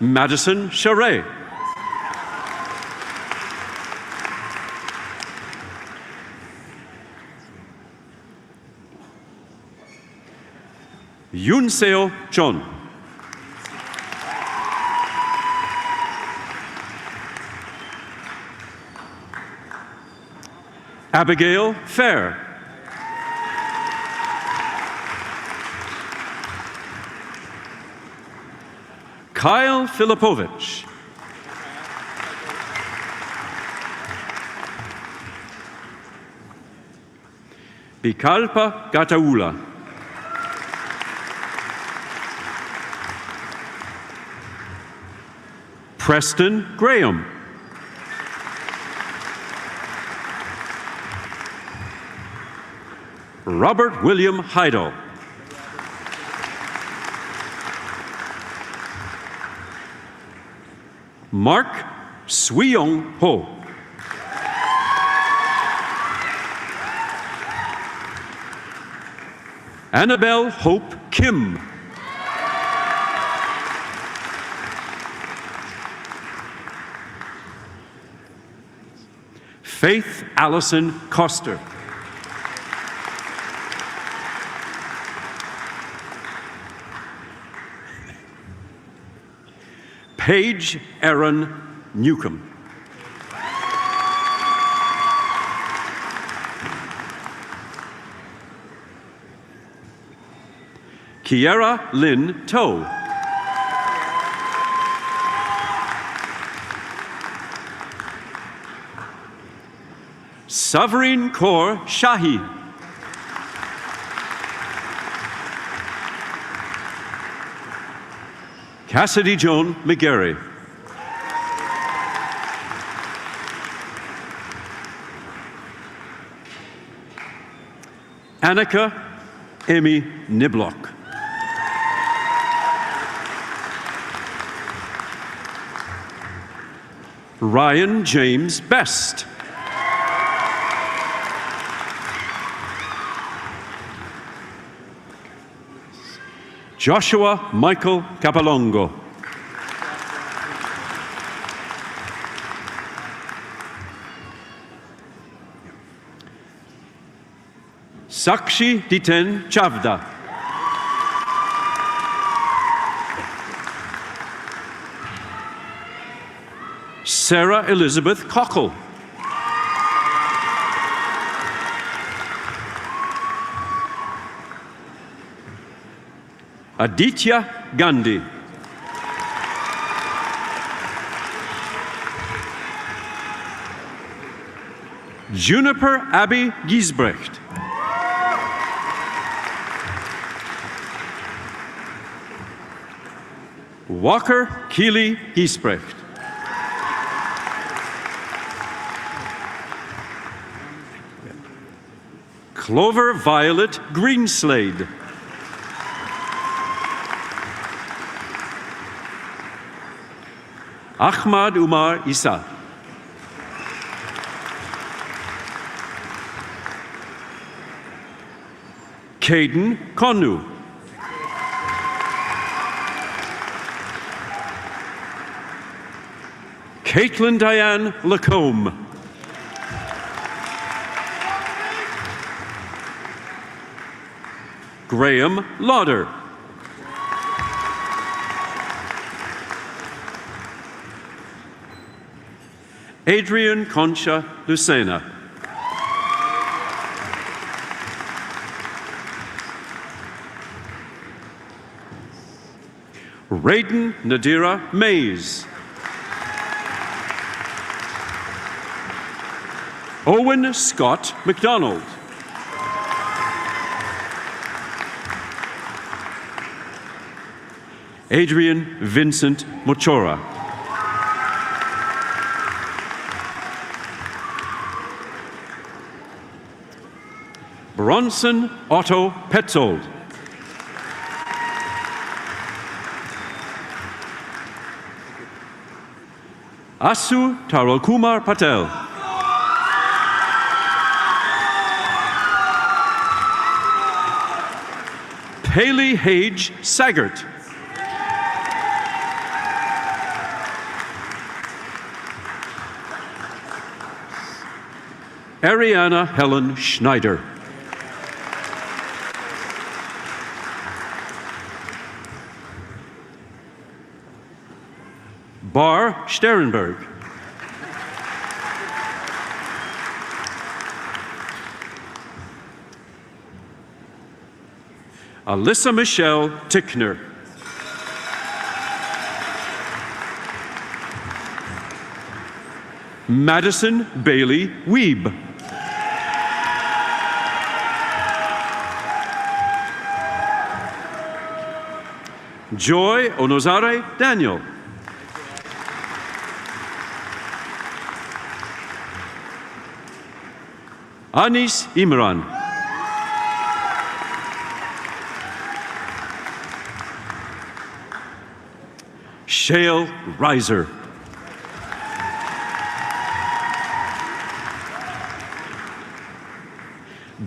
Madison Charest. Yunseo Chon. Abigail Fair. Kyle Filipovich. Bikalpa Gataula. Preston Graham. Robert William Heidel. Mark Swiyong Ho. Annabelle Hope Kim. Faith Allison Coster. Paige Erin Newcomb. Kiera Lynn Toe. Savareen Kaur Shahi. Cassidy Joan McGarry. Annika Amy Niblock. Ryan James Best. Joshua Michael Capalongo. Sakshi Diten Chavda. Sarah Elizabeth Cockle. Aditya Gandhi. Juniper Abby Giesbrecht. Walker Keely Giesbrecht. Clover Violet Greenslade. Ahmad Umar Isa. Caden Konu. Caitlin Diane Lacombe. Graham Lauder. Adrian Concha Lucena. Raiden Nadira Mays. Owen Scott McDonald. Adrian Vincent Mochora. Bronson Otto Petzold. Asu Taralkumar Patel. Haley Hage Saggart. Ariana Helen Schneider. Bar Sterenberg. Alyssa Michelle Tickner. Madison Bailey Weeb. Joy Onozare Daniel. Anis Imran. Shale Reiser.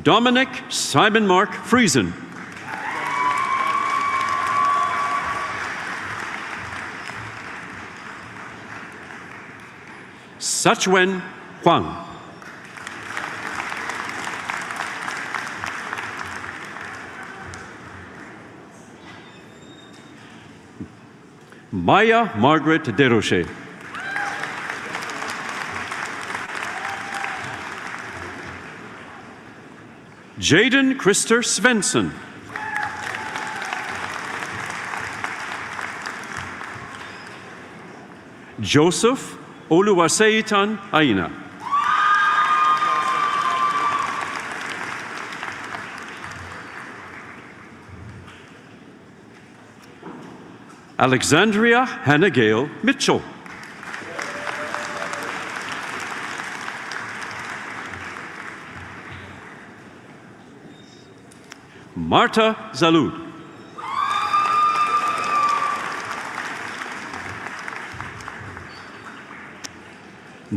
Dominic Simon Mark Friesen. Sachwen Huang. Maya Margaret Desrochers. Jaden Krister Svensson. Joseph Oluwaseitan Aina. Alexandria Hannah Gale Mitchell. Marta Zalud.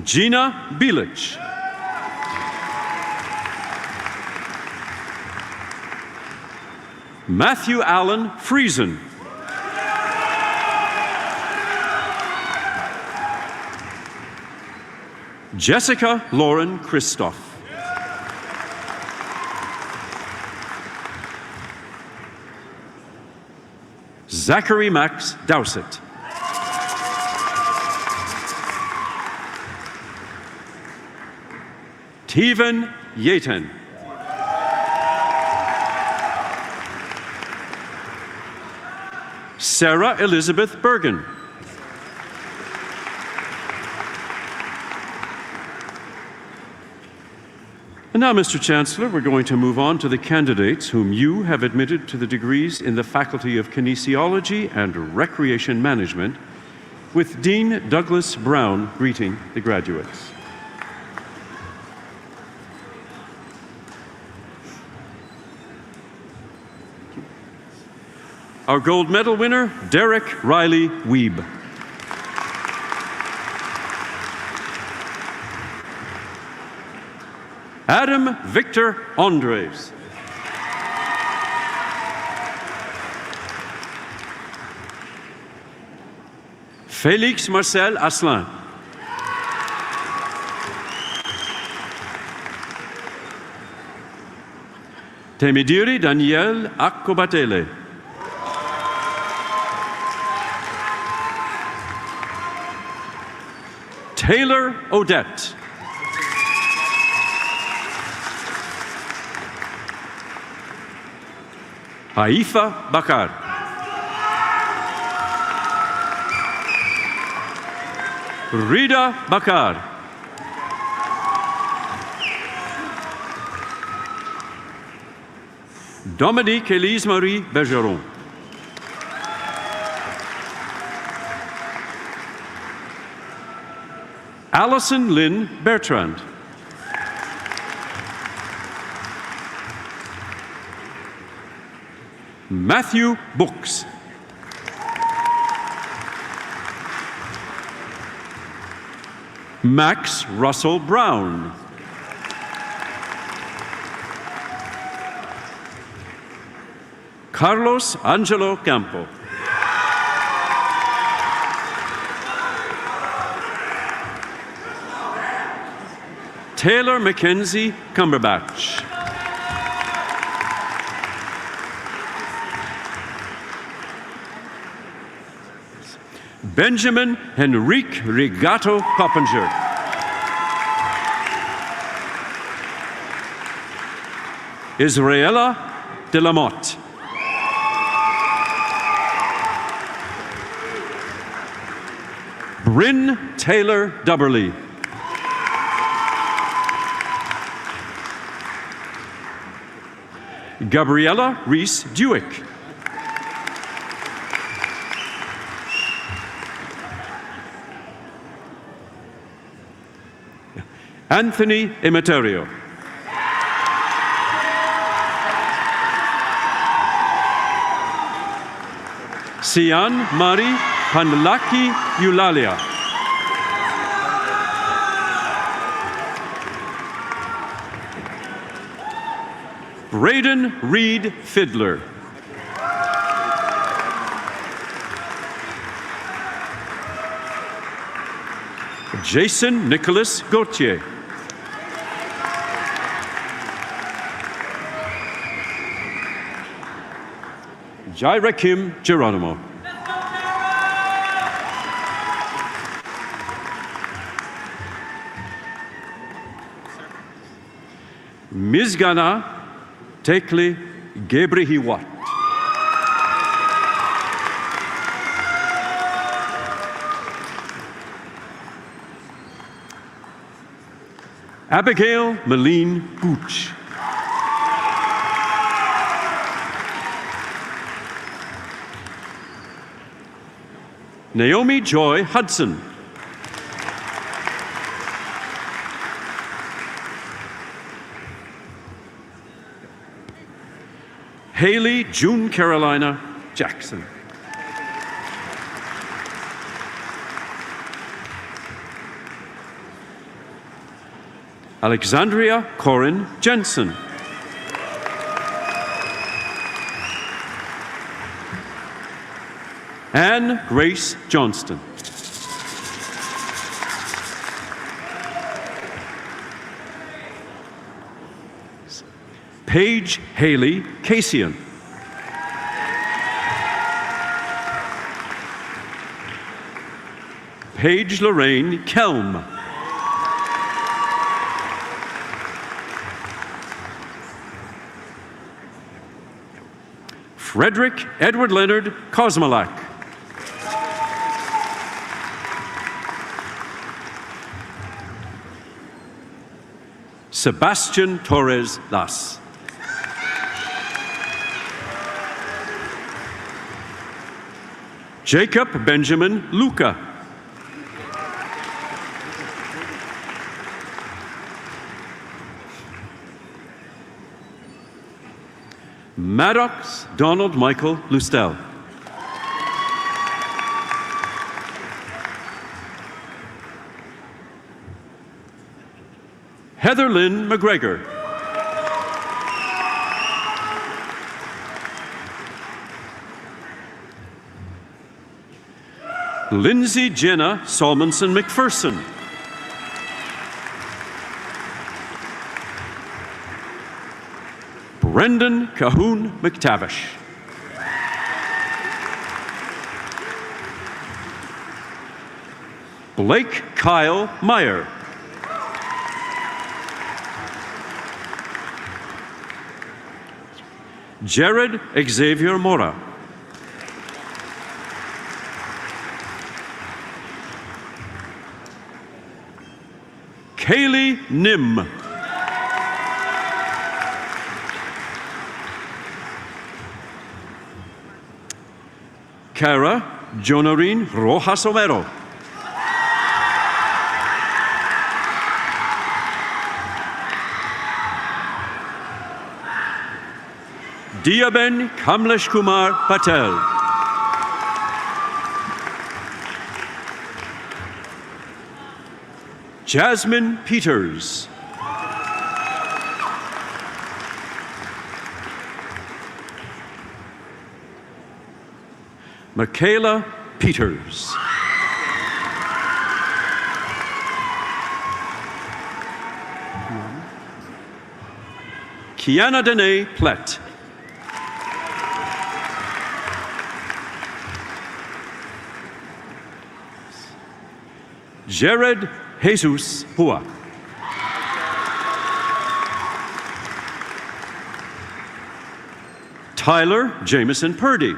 Gina Bilic. Matthew Allen Friesen. Jessica Lauren Christoph. Zachary Max Dowsett. Teven Yaten. Sarah Elizabeth Bergen. And now, Mr. Chancellor, we're going to move on to the candidates whom you have admitted to the degrees in the Faculty of Kinesiology and Recreation Management, with Dean Douglas Brown greeting the graduates. Our gold medal winner, Derek Riley Weeb. Adam Victor Andres. Félix Marcel Asselin. Temidiri Daniel Akkobatele. Taylor Odette. Haifa Bakar. Rida Bakar. Dominique Elise Marie Bergeron. Allison Lynn Bertrand. Matthew Books. Max Russell Brown. Carlos Angelo Campo. Taylor Mackenzie Cumberbatch. Benjamin Henrique Rigato Coppinger. Israela de la Motte. Bryn Taylor Dubberly. Gabriella Reese Dewick. Anthony Emeterio. Sian Mari Handlaki Eulalia. Braden Reed Fiddler. Jason Nicholas Gauthier. Jaira Kim Geronimo. Mizgana Tekli Gebrihiwat. Abigail Malene Gooch. Naomi Joy Hudson. Haley June Carolina Jackson. Alexandria Corin Jensen. Anne Grace Johnston. Paige Haley Casian. Paige Lorraine Kelm. Frederick Edward Leonard Kosmalak. Sebastian Torres Las. Jacob Benjamin Luca. Maddox Donald Michael Lustel. Heather Lynn McGregor. Lindsay Jenna Solmonson McPherson. Brendan Cahoon McTavish. Blake Kyle Meyer. Jared Xavier Mora. Kaylee Nim. Cara Jonarine Rojas Omero. Diaben Kamlesh Kumar Patel. Jasmine Peters. Michaela Peters. Kiana Dene Plett. Jared Jesus Hua. Tyler Jameson Purdy.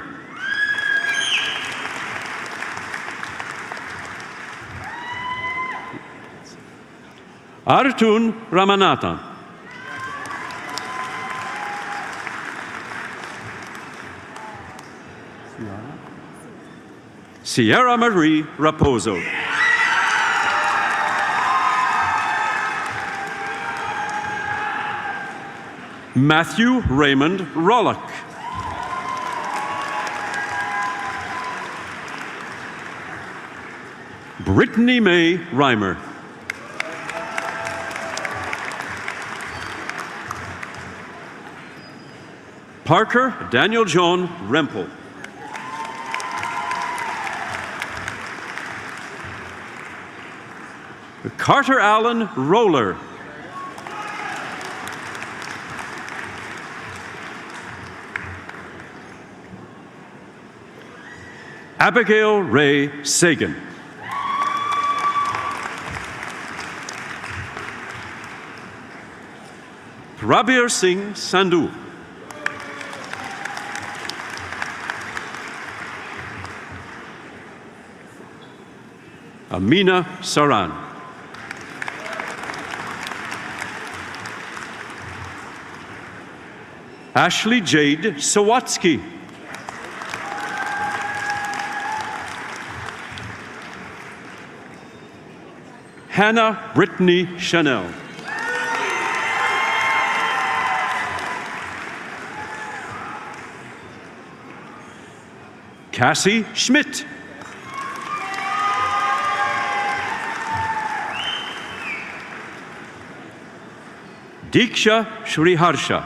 Artun Ramanathan. Sierra Marie Raposo. Matthew Raymond Rollock. Brittany May Reimer. Parker Daniel John Rempel. Carter Allen Roller. Abigail Ray Sagan. Prabir Singh Sandhu. Amina Saran. Ashley Jade Sawatsky. Hannah Brittany Chanel. Cassie Schmidt. Diksha Shriharsha.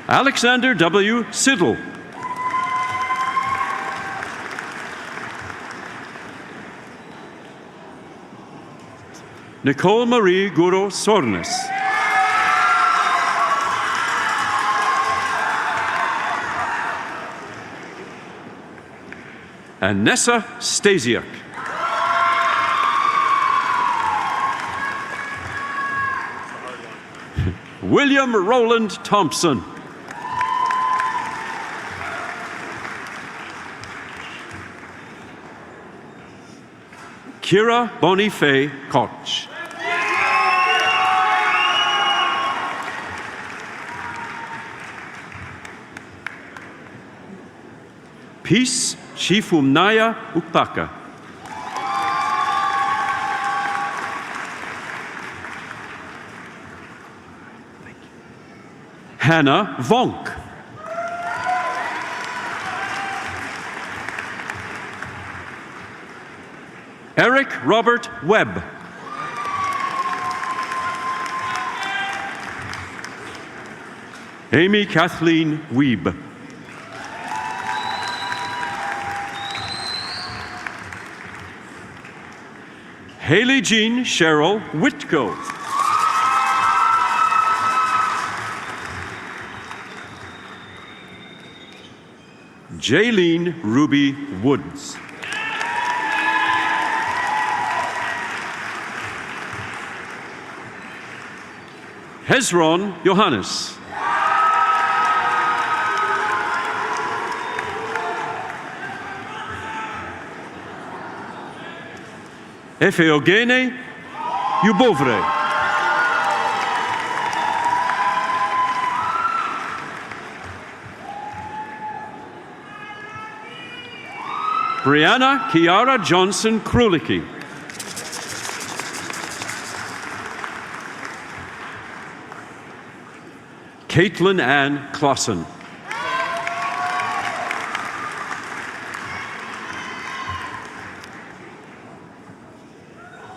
Alexander W. Siddle. Nicole Marie Guro Sornes. And Nessa Stasiak. William Roland Thompson. Kira Bonifay Koch. Peace Chifumnaya Upaka. Hannah Vonk. Eric Robert Webb. Amy Kathleen Wiebe. Haley Jean Cheryl Whitco. Jaylene Ruby Woods. Hezron Johannes. Efeogene Yubovre. Brianna Kiara Johnson Krulicki. Caitlin Ann Clausen.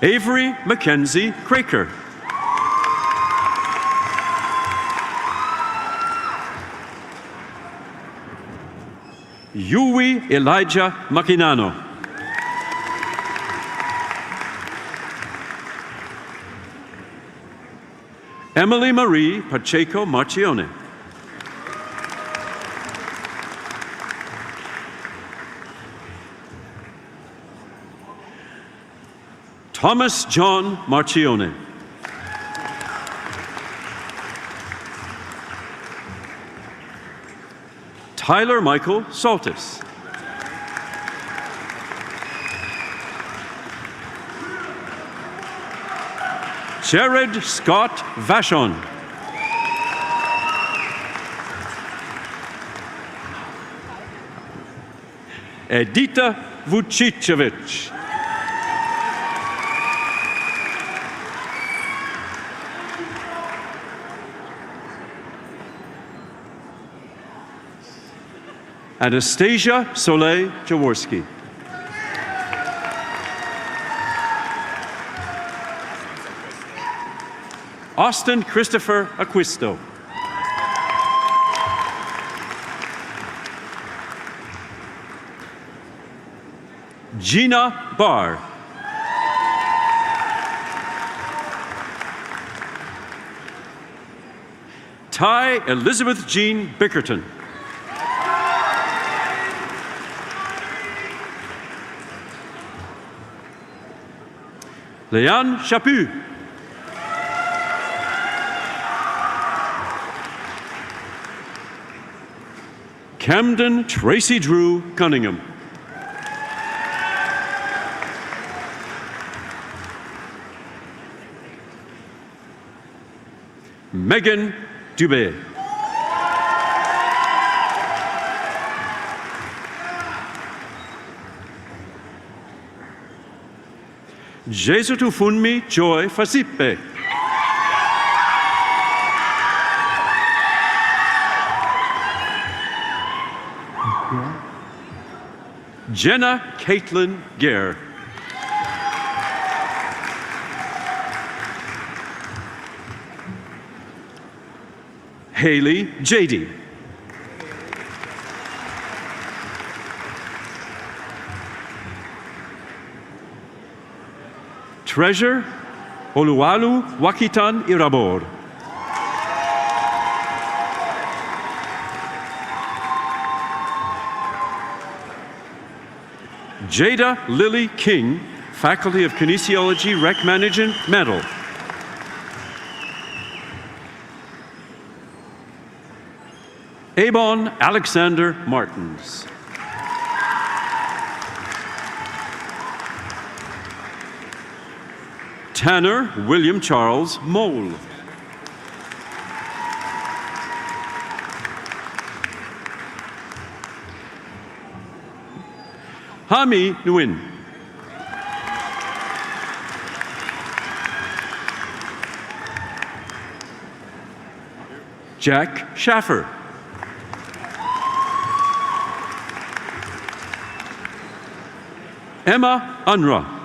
Avery Mackenzie Craker. Yui Elijah Makinano. Emily Marie Pacheco Marchione. Thomas John Marchione. Tyler Michael Saltis. Jared Scott Vachon. Edita Vucicevic. Anastasia Soleil Jaworski. Austin Christopher Acquisto. Gina Barr. Ty Elizabeth Jean Bickerton. Leanne Chaput. Camden Tracy Drew Cunningham. Megan Dubé. Jesutufunmi Joy Fasipe. Jenna Caitlin Gare. Haley Jady. Treasure Oluwalu Wakitan Irabor. Jada Lily King, Faculty of Kinesiology Rec Management Medal. Abon Alexander Martins. Tanner William Charles Mole. Hami Nguyen. Jack Schaffer. Emma Unruh.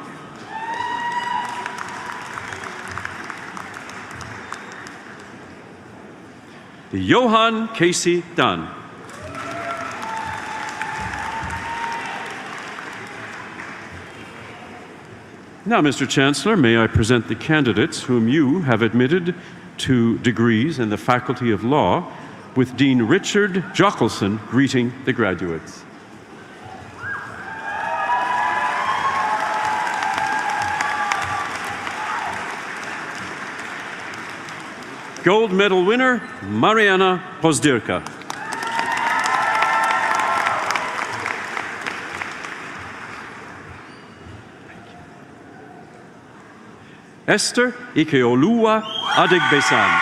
Johan Casey Dunn. Now, Mr. Chancellor, may I present the candidates whom you have admitted to degrees in the Faculty of Law, with Dean Richard Jockelson greeting the graduates. Gold medal winner, Mariana Pozdirka. Esther Ikeoluwa Adegbesan.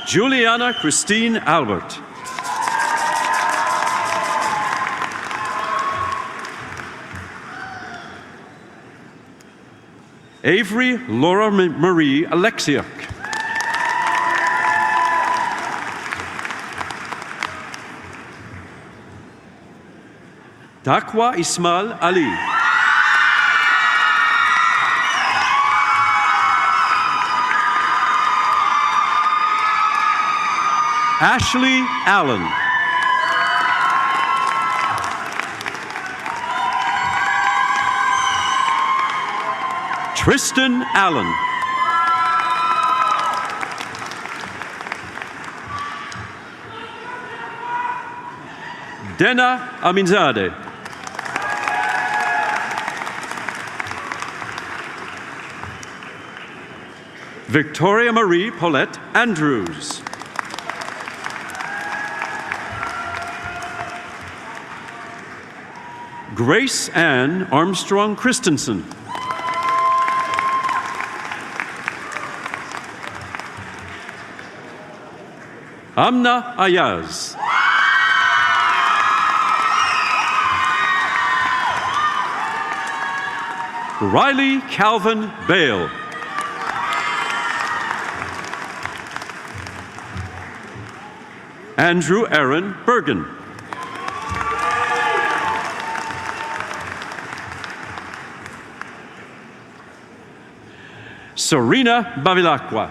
Juliana Christine Albert. Avery Laura Marie Alexiak. Takwa Ismail Ali. Ashley Allen. Tristan Allen. Dena Aminzadeh. Victoria Marie Paulette Andrews. Grace Ann Armstrong Christensen. Amna Ayaz. Riley Calvin Bale. Andrew Aaron Bergen. Serena Bavilacqua.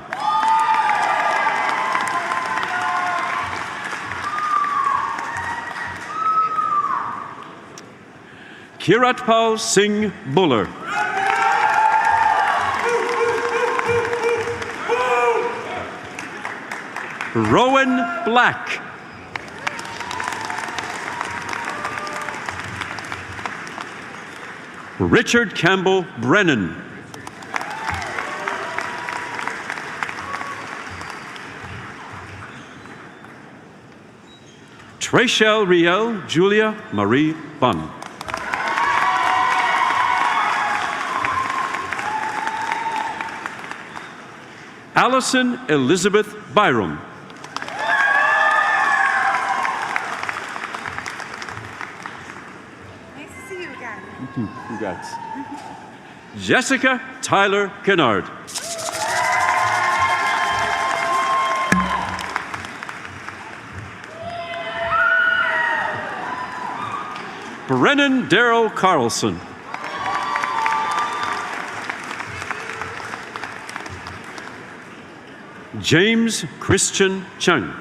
Kiratpal Singh Buller. Rowan Black. Richard Campbell Brennan. Trachelle Riel Julia Marie Bunn. Allison Elizabeth Byram.
Nice to see you again.
Congrats. Jessica Tyler Kennard. Brennan Darrow Carlson. James Christian Chung.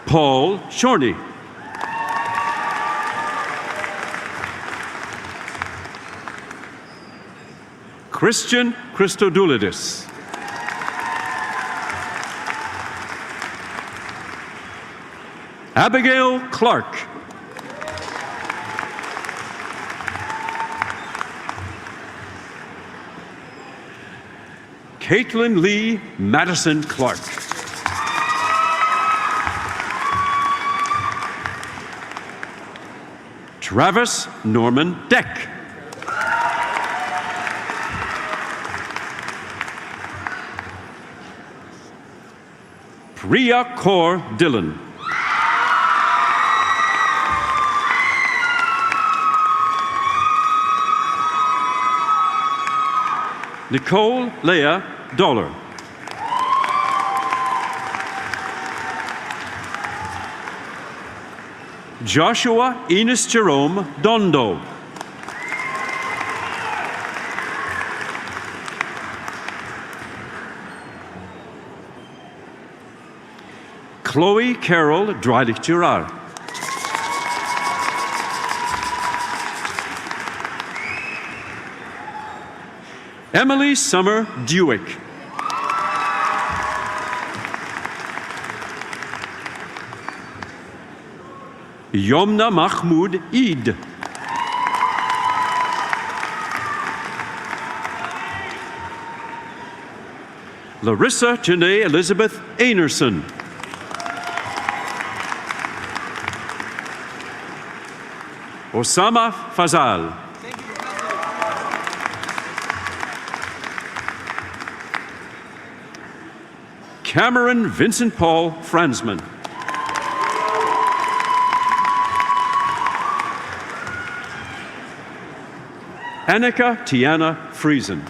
Paul Shorney. Christian Christodoulidis. Abigail Clark. Caitlin Lee Madison Clark. Travis Norman Deck. Priya Kaur Dillon. Nicole Leah Dollar. Joshua Enos Jerome Dondo. Chloe Carol Dreilich-Girard. Emily Summer Dewick. Yomna Mahmoud Eid. Larissa Janae Elizabeth Ainerson. Osama Fazal. Cameron Vincent Paul Fransman. Annika Tiana Friesen.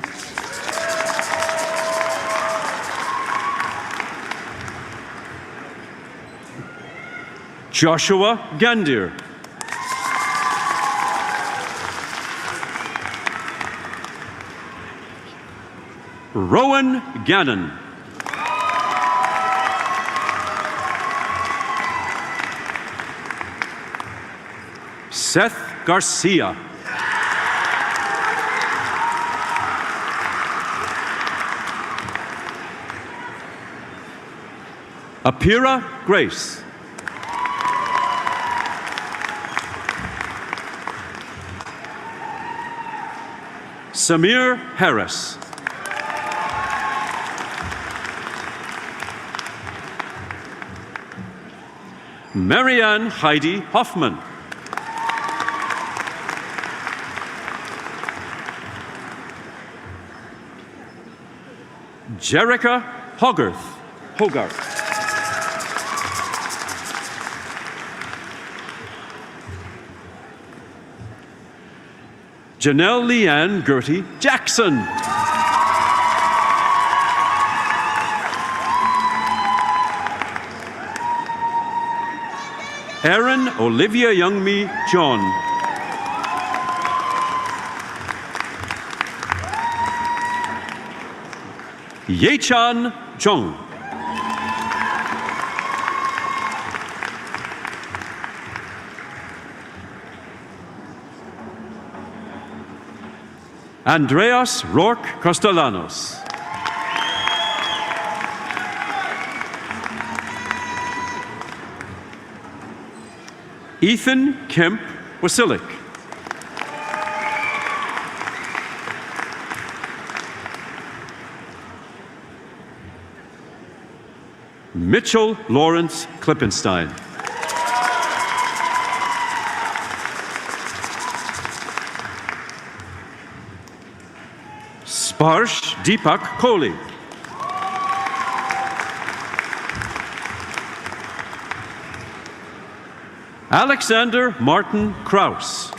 Joshua Gandir. Rowan Gannon. Seth Garcia. Apira Grace. Samir Harris. Marianne Heidi Hoffman. Jerica Hogarth. Janelle Leanne Gertie Jackson. Erin Olivia Youngmi John. Yechan Zhong. Andreas Rourke Castellanos. Ethan Kemp Wasilic. Mitchell Lawrence Klippenstein. Sparsh Deepak Kohli. Alexander Martin Kraus.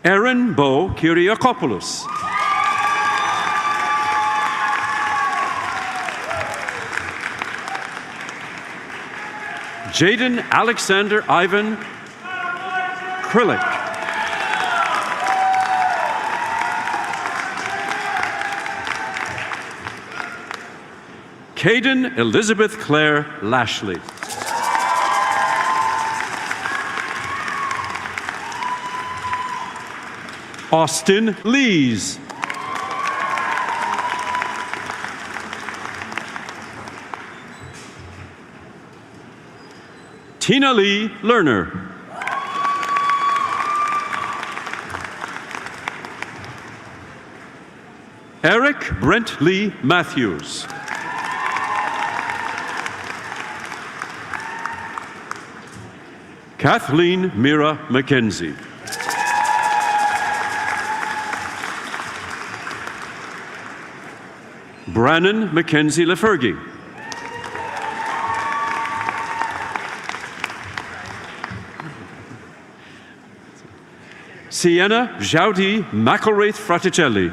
Aaron Bo Kyriakopoulos. Jaden Alexander Ivan Krillick. Caden Elizabeth Claire Lashley. Austin Lees. Tina Lee Lerner. Eric Brent Lee Matthews. Kathleen Mira McKenzie. Brannon Mackenzie Lefergie. Sienna Jaudi McElwraith Fraticelli.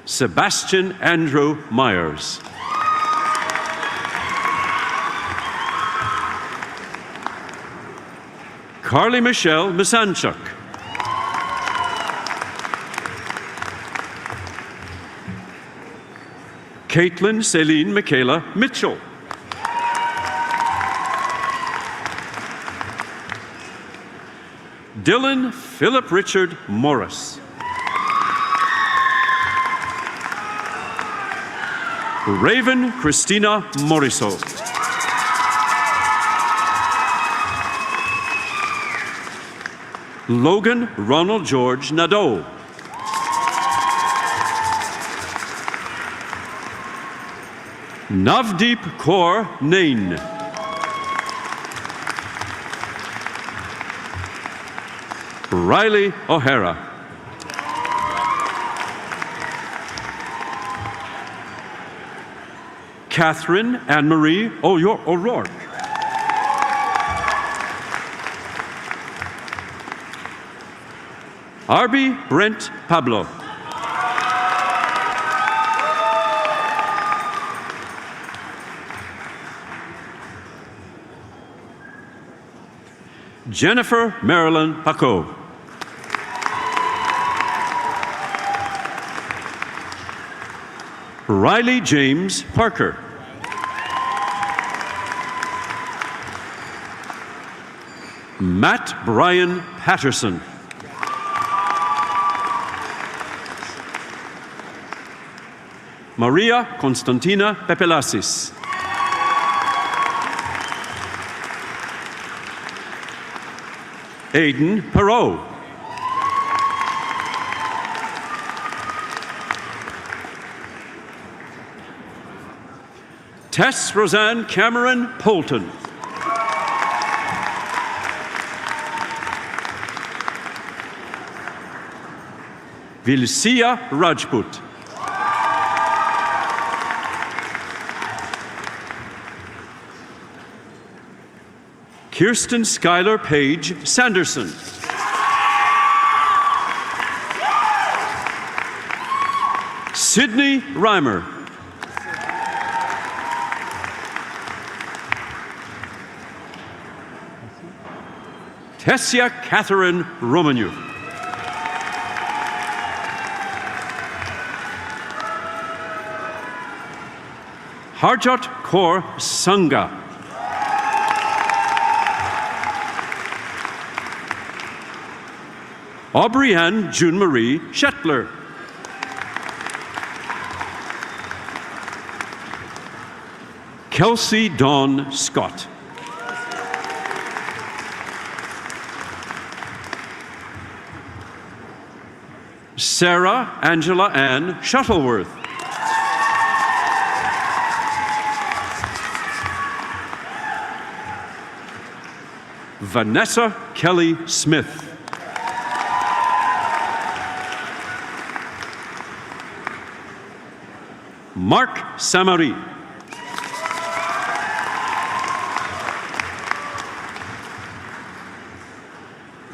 Sebastian Andrew Myers. Carly Michelle Misanchuk. Caitlin Celine Michaela Mitchell. Dylan Philip Richard Morris. Raven Christina Morisot. Logan Ronald George Nadeau. Navdeep Kaur Nain. Riley O'Hara. Catherine Anne-Marie O'Rourke. Arby Brent Pablo. Jennifer Marilyn Paco. Riley James Parker. Matt Brian Patterson. Maria Constantina Pepelasis. Aiden Perot. Tess Roseanne Cameron Polton. Vilsia Rajput. Kirsten Schuyler Page Sanderson. Sydney Reimer. Tessia Catherine Romanu. Harjot Kaur Sangha. Aubrey-Ann June-Marie Shetler. Kelsey Dawn Scott. Sarah Angela Ann Shuttleworth. Vanessa Kelly Smith. Mark Samari.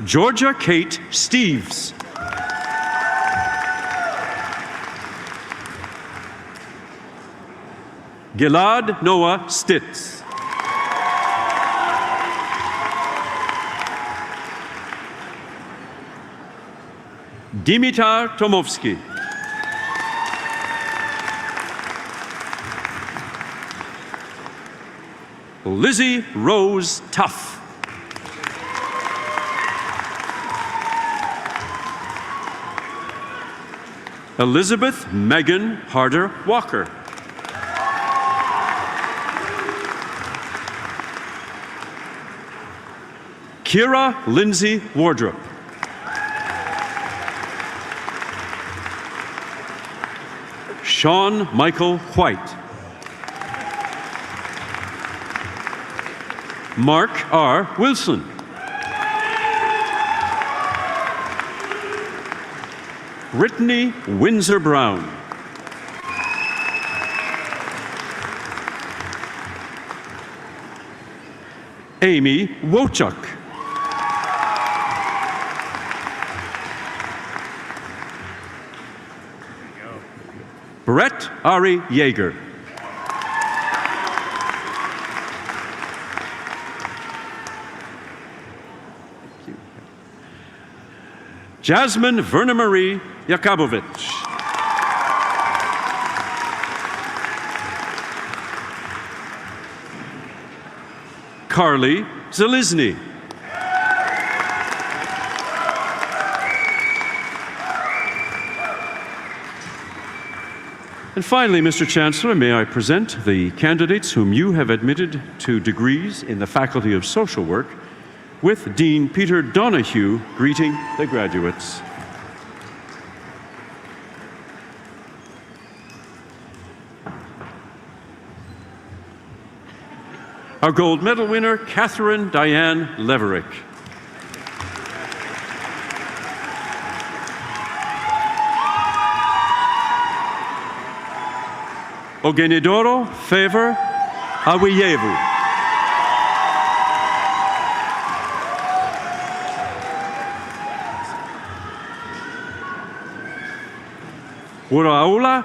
Georgia Kate Steves. Gilad Noah Stitz. Dimitar Tomovsky. Lizzie Rose Tuff. Elizabeth Megan Harder Walker. Kira Lindsay Wardrop. Sean Michael White. Mark R. Wilson. Brittany Windsor Brown. Amy Wochuk. Brett Ari Yeager. Jasmine Verna Marie Yakubovich. Carly Zelizny. And finally, Mr. Chancellor, may I present the candidates whom you have admitted to degrees in the Faculty of Social Work, with Dean Peter Donahue greeting the graduates. Our gold medal winner, Catherine Diane Leverick. Ogenidoro Favor Awiyevu. Uraula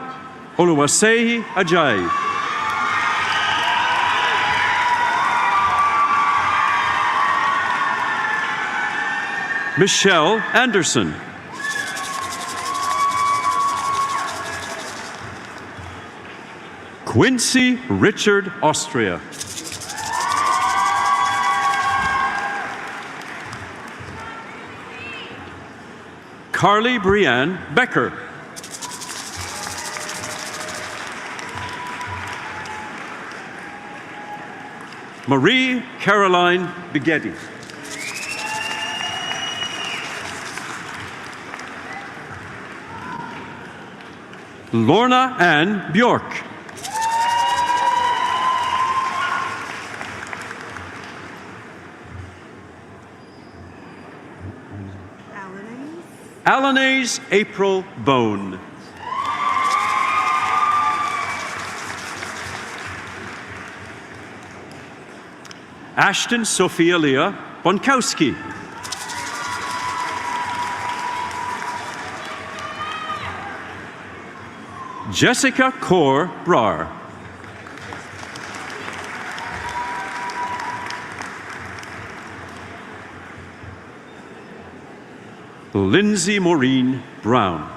Oluwaseyi Ajayi. Michelle Anderson. Quincy Richard Austria. Carly Brianne Becker. Marie Caroline Bigetti. Lorna Ann Bjork. Alanaise April Bone. Ashton Sophia Leah Bonkowski. Jessica Kaur Brar. Lindsay Maureen Braun.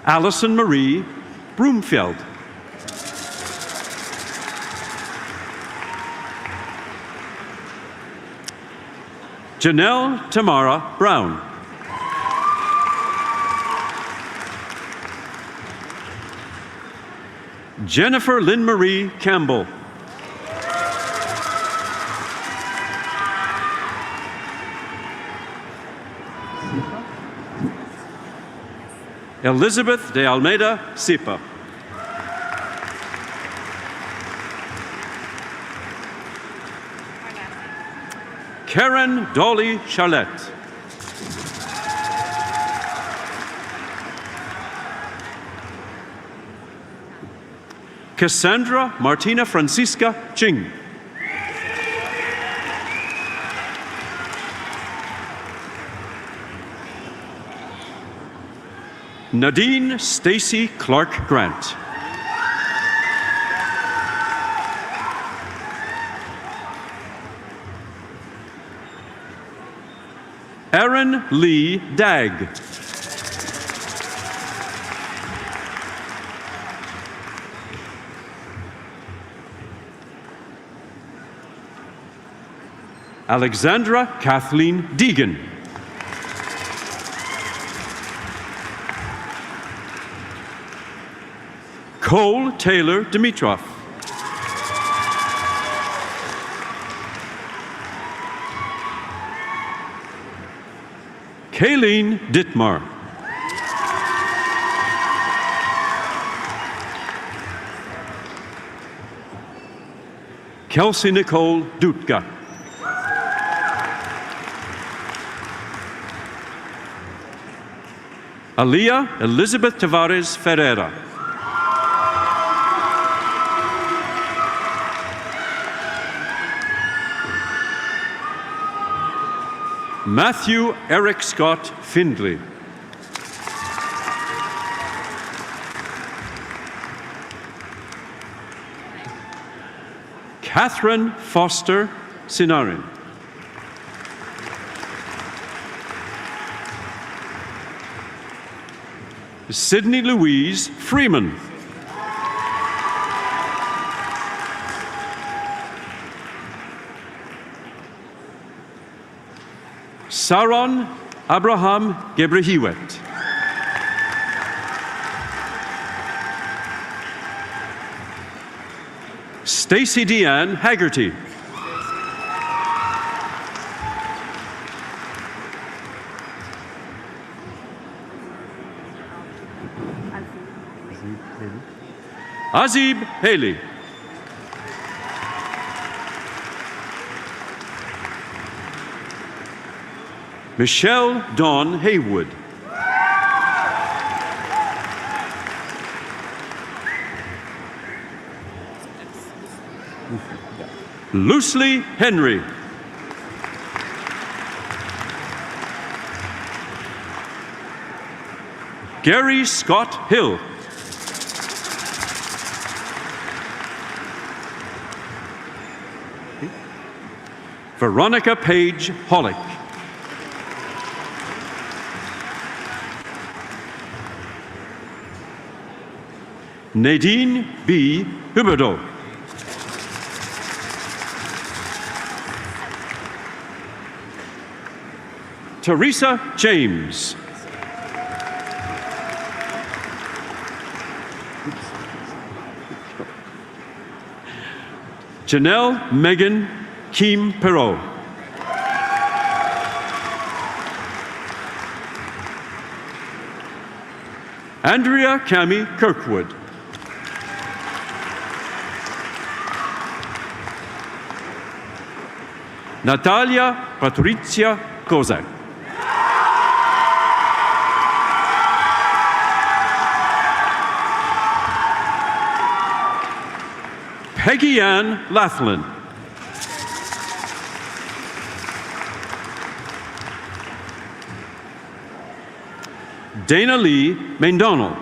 Allison Marie Broomfield. Janelle Tamara Brown. Jennifer Lynn Marie Campbell. Elizabeth de Almeida Sipa. Karen Dolly Charlotte. Cassandra Martina Francisca Ching. Nadine Stacy Clark Grant. Aaron Lee Dagg. Alexandra Kathleen Deegan. Cole Taylor Dimitrov. Kayleen Dittmar. Kelsey Nicole Dutka. Aliyah Elizabeth Tavares Ferreira. Matthew Eric Scott Findley. Catherine Foster Sinarin. Sydney Louise Freeman. Saron Abraham Gebrehiwet. Stacy Deanne Haggerty. Azib Haley. Michelle Dawn Haywood. Loosely Henry. Gary Scott Hill. Veronica Page Hollick. Nadine B. Huberdeau. Teresa James. Janelle Megan Keem Perot. Andrea Cami Kirkwood. Natalia Patrizia Kozak. Peggy Ann Laughlin. Dana Lee McDonald.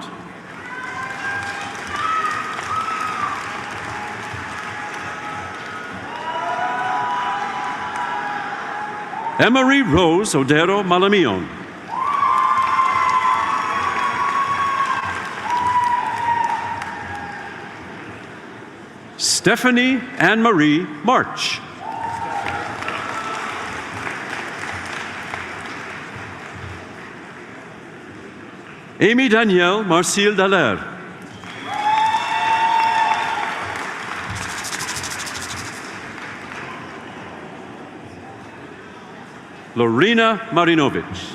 Emery Rose Odero Malamion. Stephanie Anne-Marie March. Amy Danielle Marcille Dallaire. Lorena Marinovich.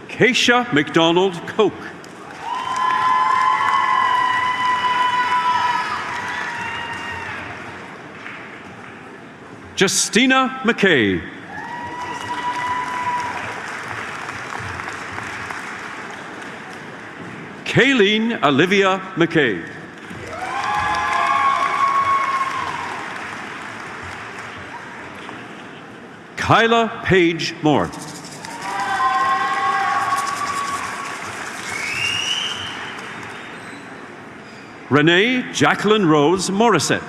Keisha McDonald Koch. Justina McKay. Kayleen Olivia McKay. Kyla Page Moore. Renee Jacqueline Rose Morissette.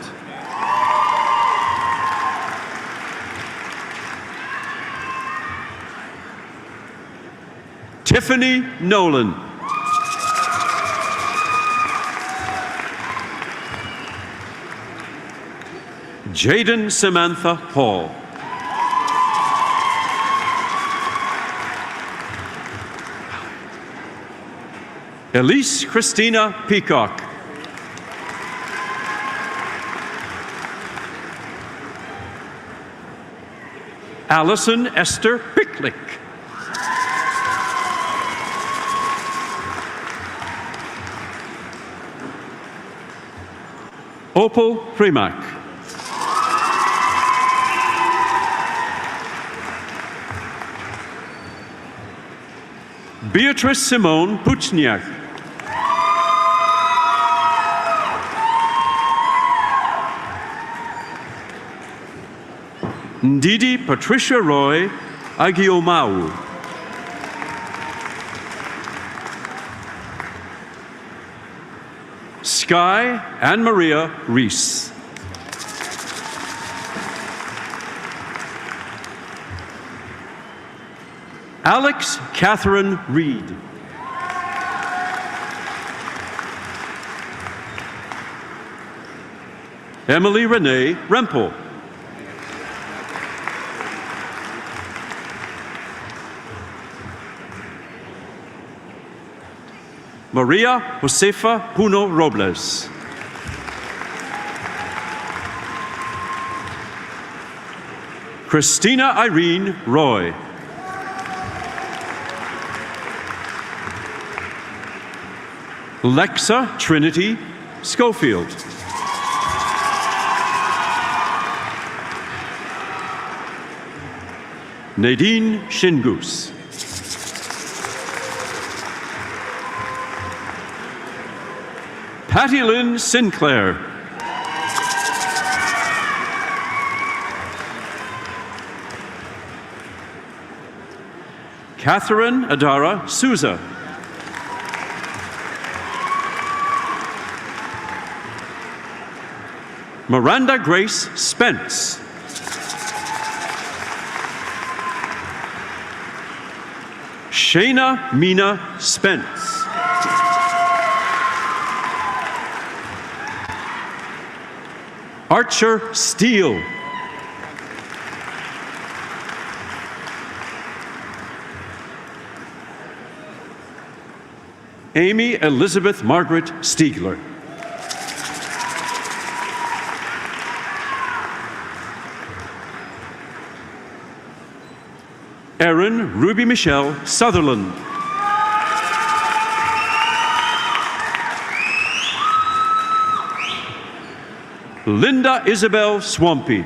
Tiffany Nolan. Jaden Samantha Hall. Elise Christina Peacock. Allison Esther Picklick. Opal Premack. Beatrice Simone Puchniak. Ndidi Patricia Roy Agiomau. Sky Anne Maria Reese. Alex Catherine Reed. Emily Renee Rempel. Maria Josefa Puno Robles. Christina Irene Roy. Lexa Trinity Schofield. Nadine Shingoose. Patty Lynn Sinclair. Catherine Adara Souza. Miranda Grace Spence. Shayna Mina Spence. Archer Steele. Amy Elizabeth Margaret Stiegler. Erin Ruby Michelle Sutherland. Linda Isabel Swampy.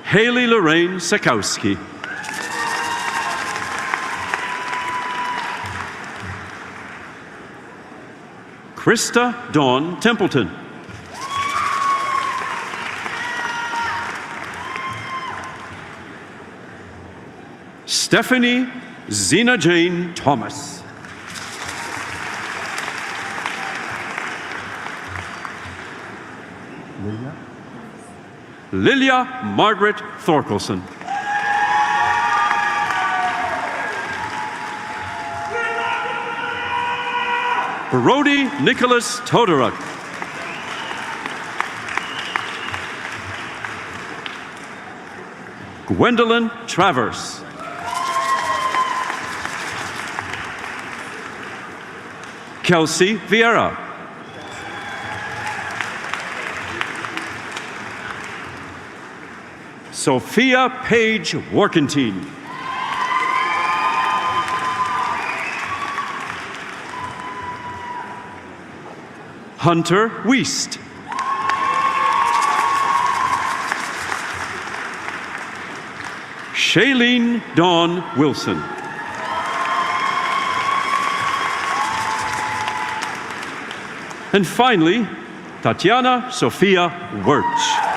Haley Lorraine Sakowski. Krista Dawn Templeton. Stephanie Zena Jane Thomas. Lilia Margaret Thorkelson. Brody Nicholas Todoruk. Gwendolyn Travers. Kelsey Vieira. Sophia Page Warkentine. Hunter Wiest. Shailene Dawn Wilson. And finally, Tatiana Sophia Wirch.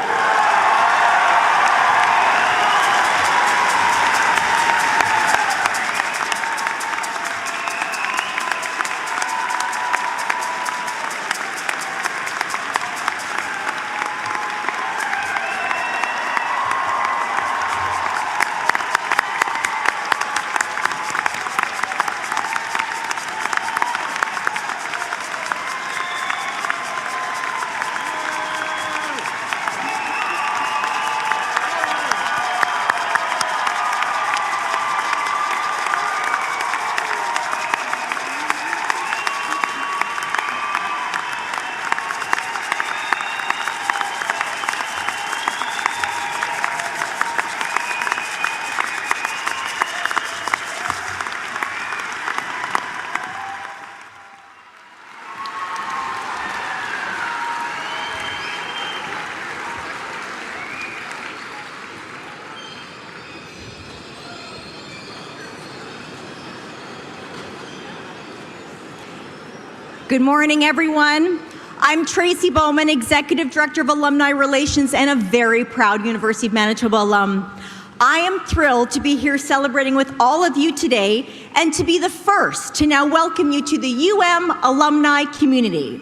Good morning, everyone. I'm Tracy Bowman, Executive Director of Alumni Relations and a very proud University of Manitoba alum. I am thrilled to be here celebrating with all of you today and to be the first to now welcome you to the alumni community.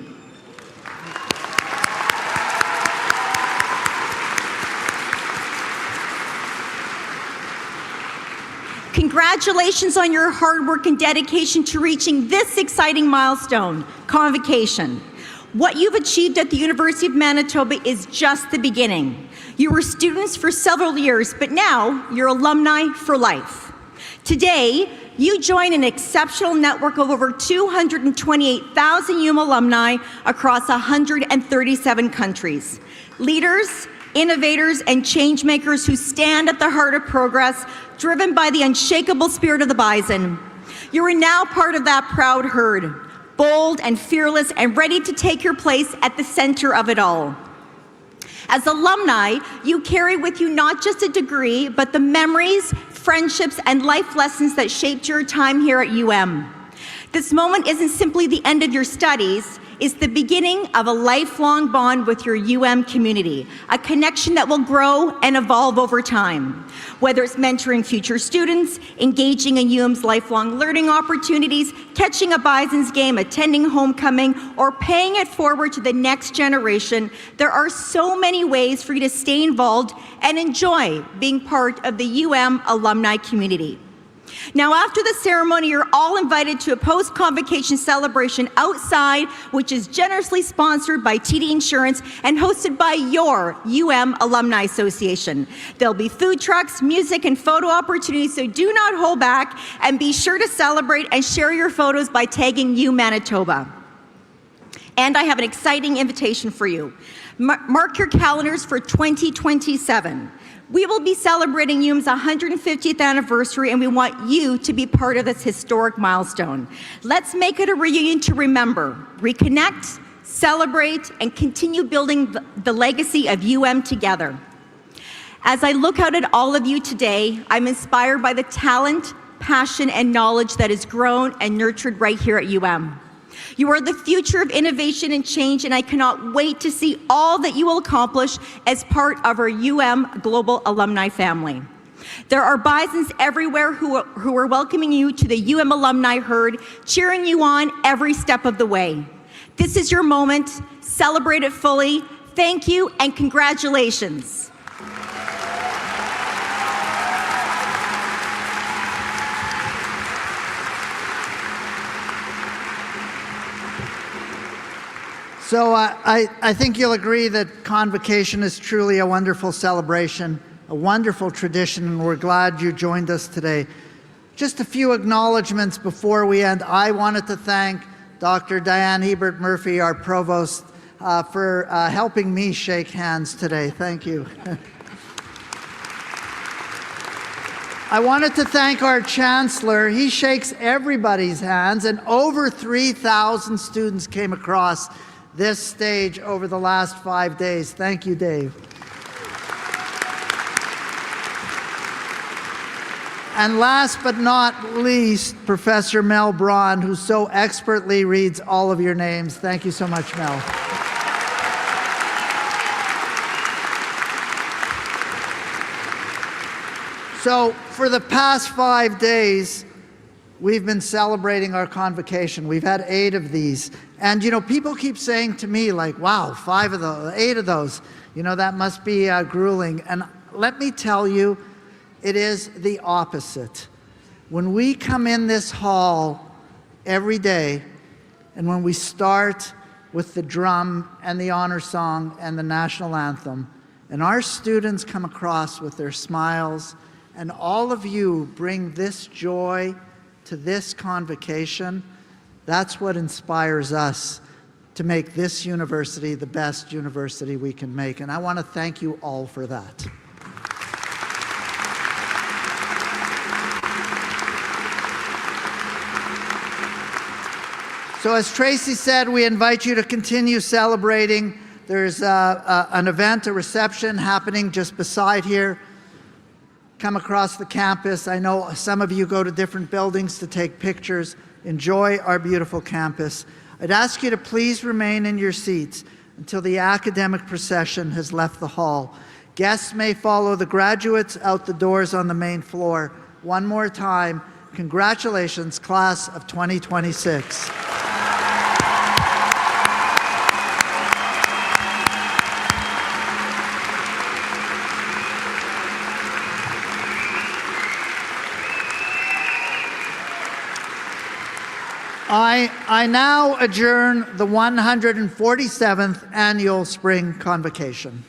Congratulations on your hard work and dedication to reaching this exciting milestone, Convocation. What you've achieved at the University of Manitoba is just the beginning. You were students for several years, but now you're alumni for life. Today, you join an exceptional network of over 228,000 alumni across 137 countries. Leaders, innovators, and change makers who stand at the heart of progress, driven by the unshakable spirit of the bison. You are now part of that proud herd, bold and fearless and ready to take your place at the center of it all. As alumni, you carry with you not just a degree, but the memories, friendships, and life lessons that shaped your time here at UM. This moment isn't simply the end of your studies, is the beginning of a lifelong bond with your UM community, a connection that will grow and evolve over time. Whether it's mentoring future students, engaging in UM's lifelong learning opportunities, catching a Bison's game, attending homecoming, or paying it forward to the next generation, there are so many ways for you to stay involved and enjoy being part of the UM alumni community. Now, after the ceremony, you're all invited to a post-convocation celebration outside, which is generously sponsored by TD Insurance and hosted by your UM Alumni Association. There'll be food trucks, music, and photo opportunities, so do not hold back, and be sure to celebrate and share your photos by tagging U Manitoba. And I have an exciting invitation for you. Mark your calendars for 2027. We will be celebrating UM's 150th anniversary, and we want you to be part of this historic milestone. Let's make it a reunion to remember, reconnect, celebrate, and continue building the legacy of UM together. As I look out at all of you today, I'm inspired by the talent, passion, and knowledge that has grown and nurtured right here at UM. You are the future of innovation and change, and I cannot wait to see all that you will accomplish as part of our UM Global Alumni family. There are Bisons everywhere who are welcoming you to the UM Alumni Herd, cheering you on every step of the way. This is your moment. Celebrate it fully. Thank you and congratulations.
So I think you'll agree that Convocation is truly a wonderful celebration, a wonderful tradition, and we're glad you joined us today. Just a few acknowledgements before we end. I wanted to thank Dr. Diane Ebert-Murphy, our provost, for helping me shake hands today. Thank you. I wanted to thank our Chancellor. He shakes everybody's hands, and over 3,000 students came across this stage over the last 5 days. Thank you, Dave. And last but not least, Professor Mel Braun, who so expertly reads all of your names. Thank you so much, Mel. So for the past 5 days, we've been celebrating our convocation. We've had 8 of these. And, you know, people keep saying to me, like, wow, 5 of those, 8 of those, you know, that must be grueling. And let me tell you, it is the opposite. When we come in this hall every day, and when we start with the drum and the honor song and the national anthem, and our students come across with their smiles, and all of you bring this joy to this convocation, that's what inspires us to make this university the best university we can make. And I want to thank you all for that. So as Tracy said, we invite you to continue celebrating. There's an event, a reception happening just beside here. Come across the campus. I know some of you go to different buildings to take pictures. Enjoy our beautiful campus. I'd ask you to please remain in your seats until the academic procession has left the hall. Guests may follow the graduates out the doors on the main floor. One more time, congratulations, class of 2026. I now adjourn the 147th Annual Spring Convocation.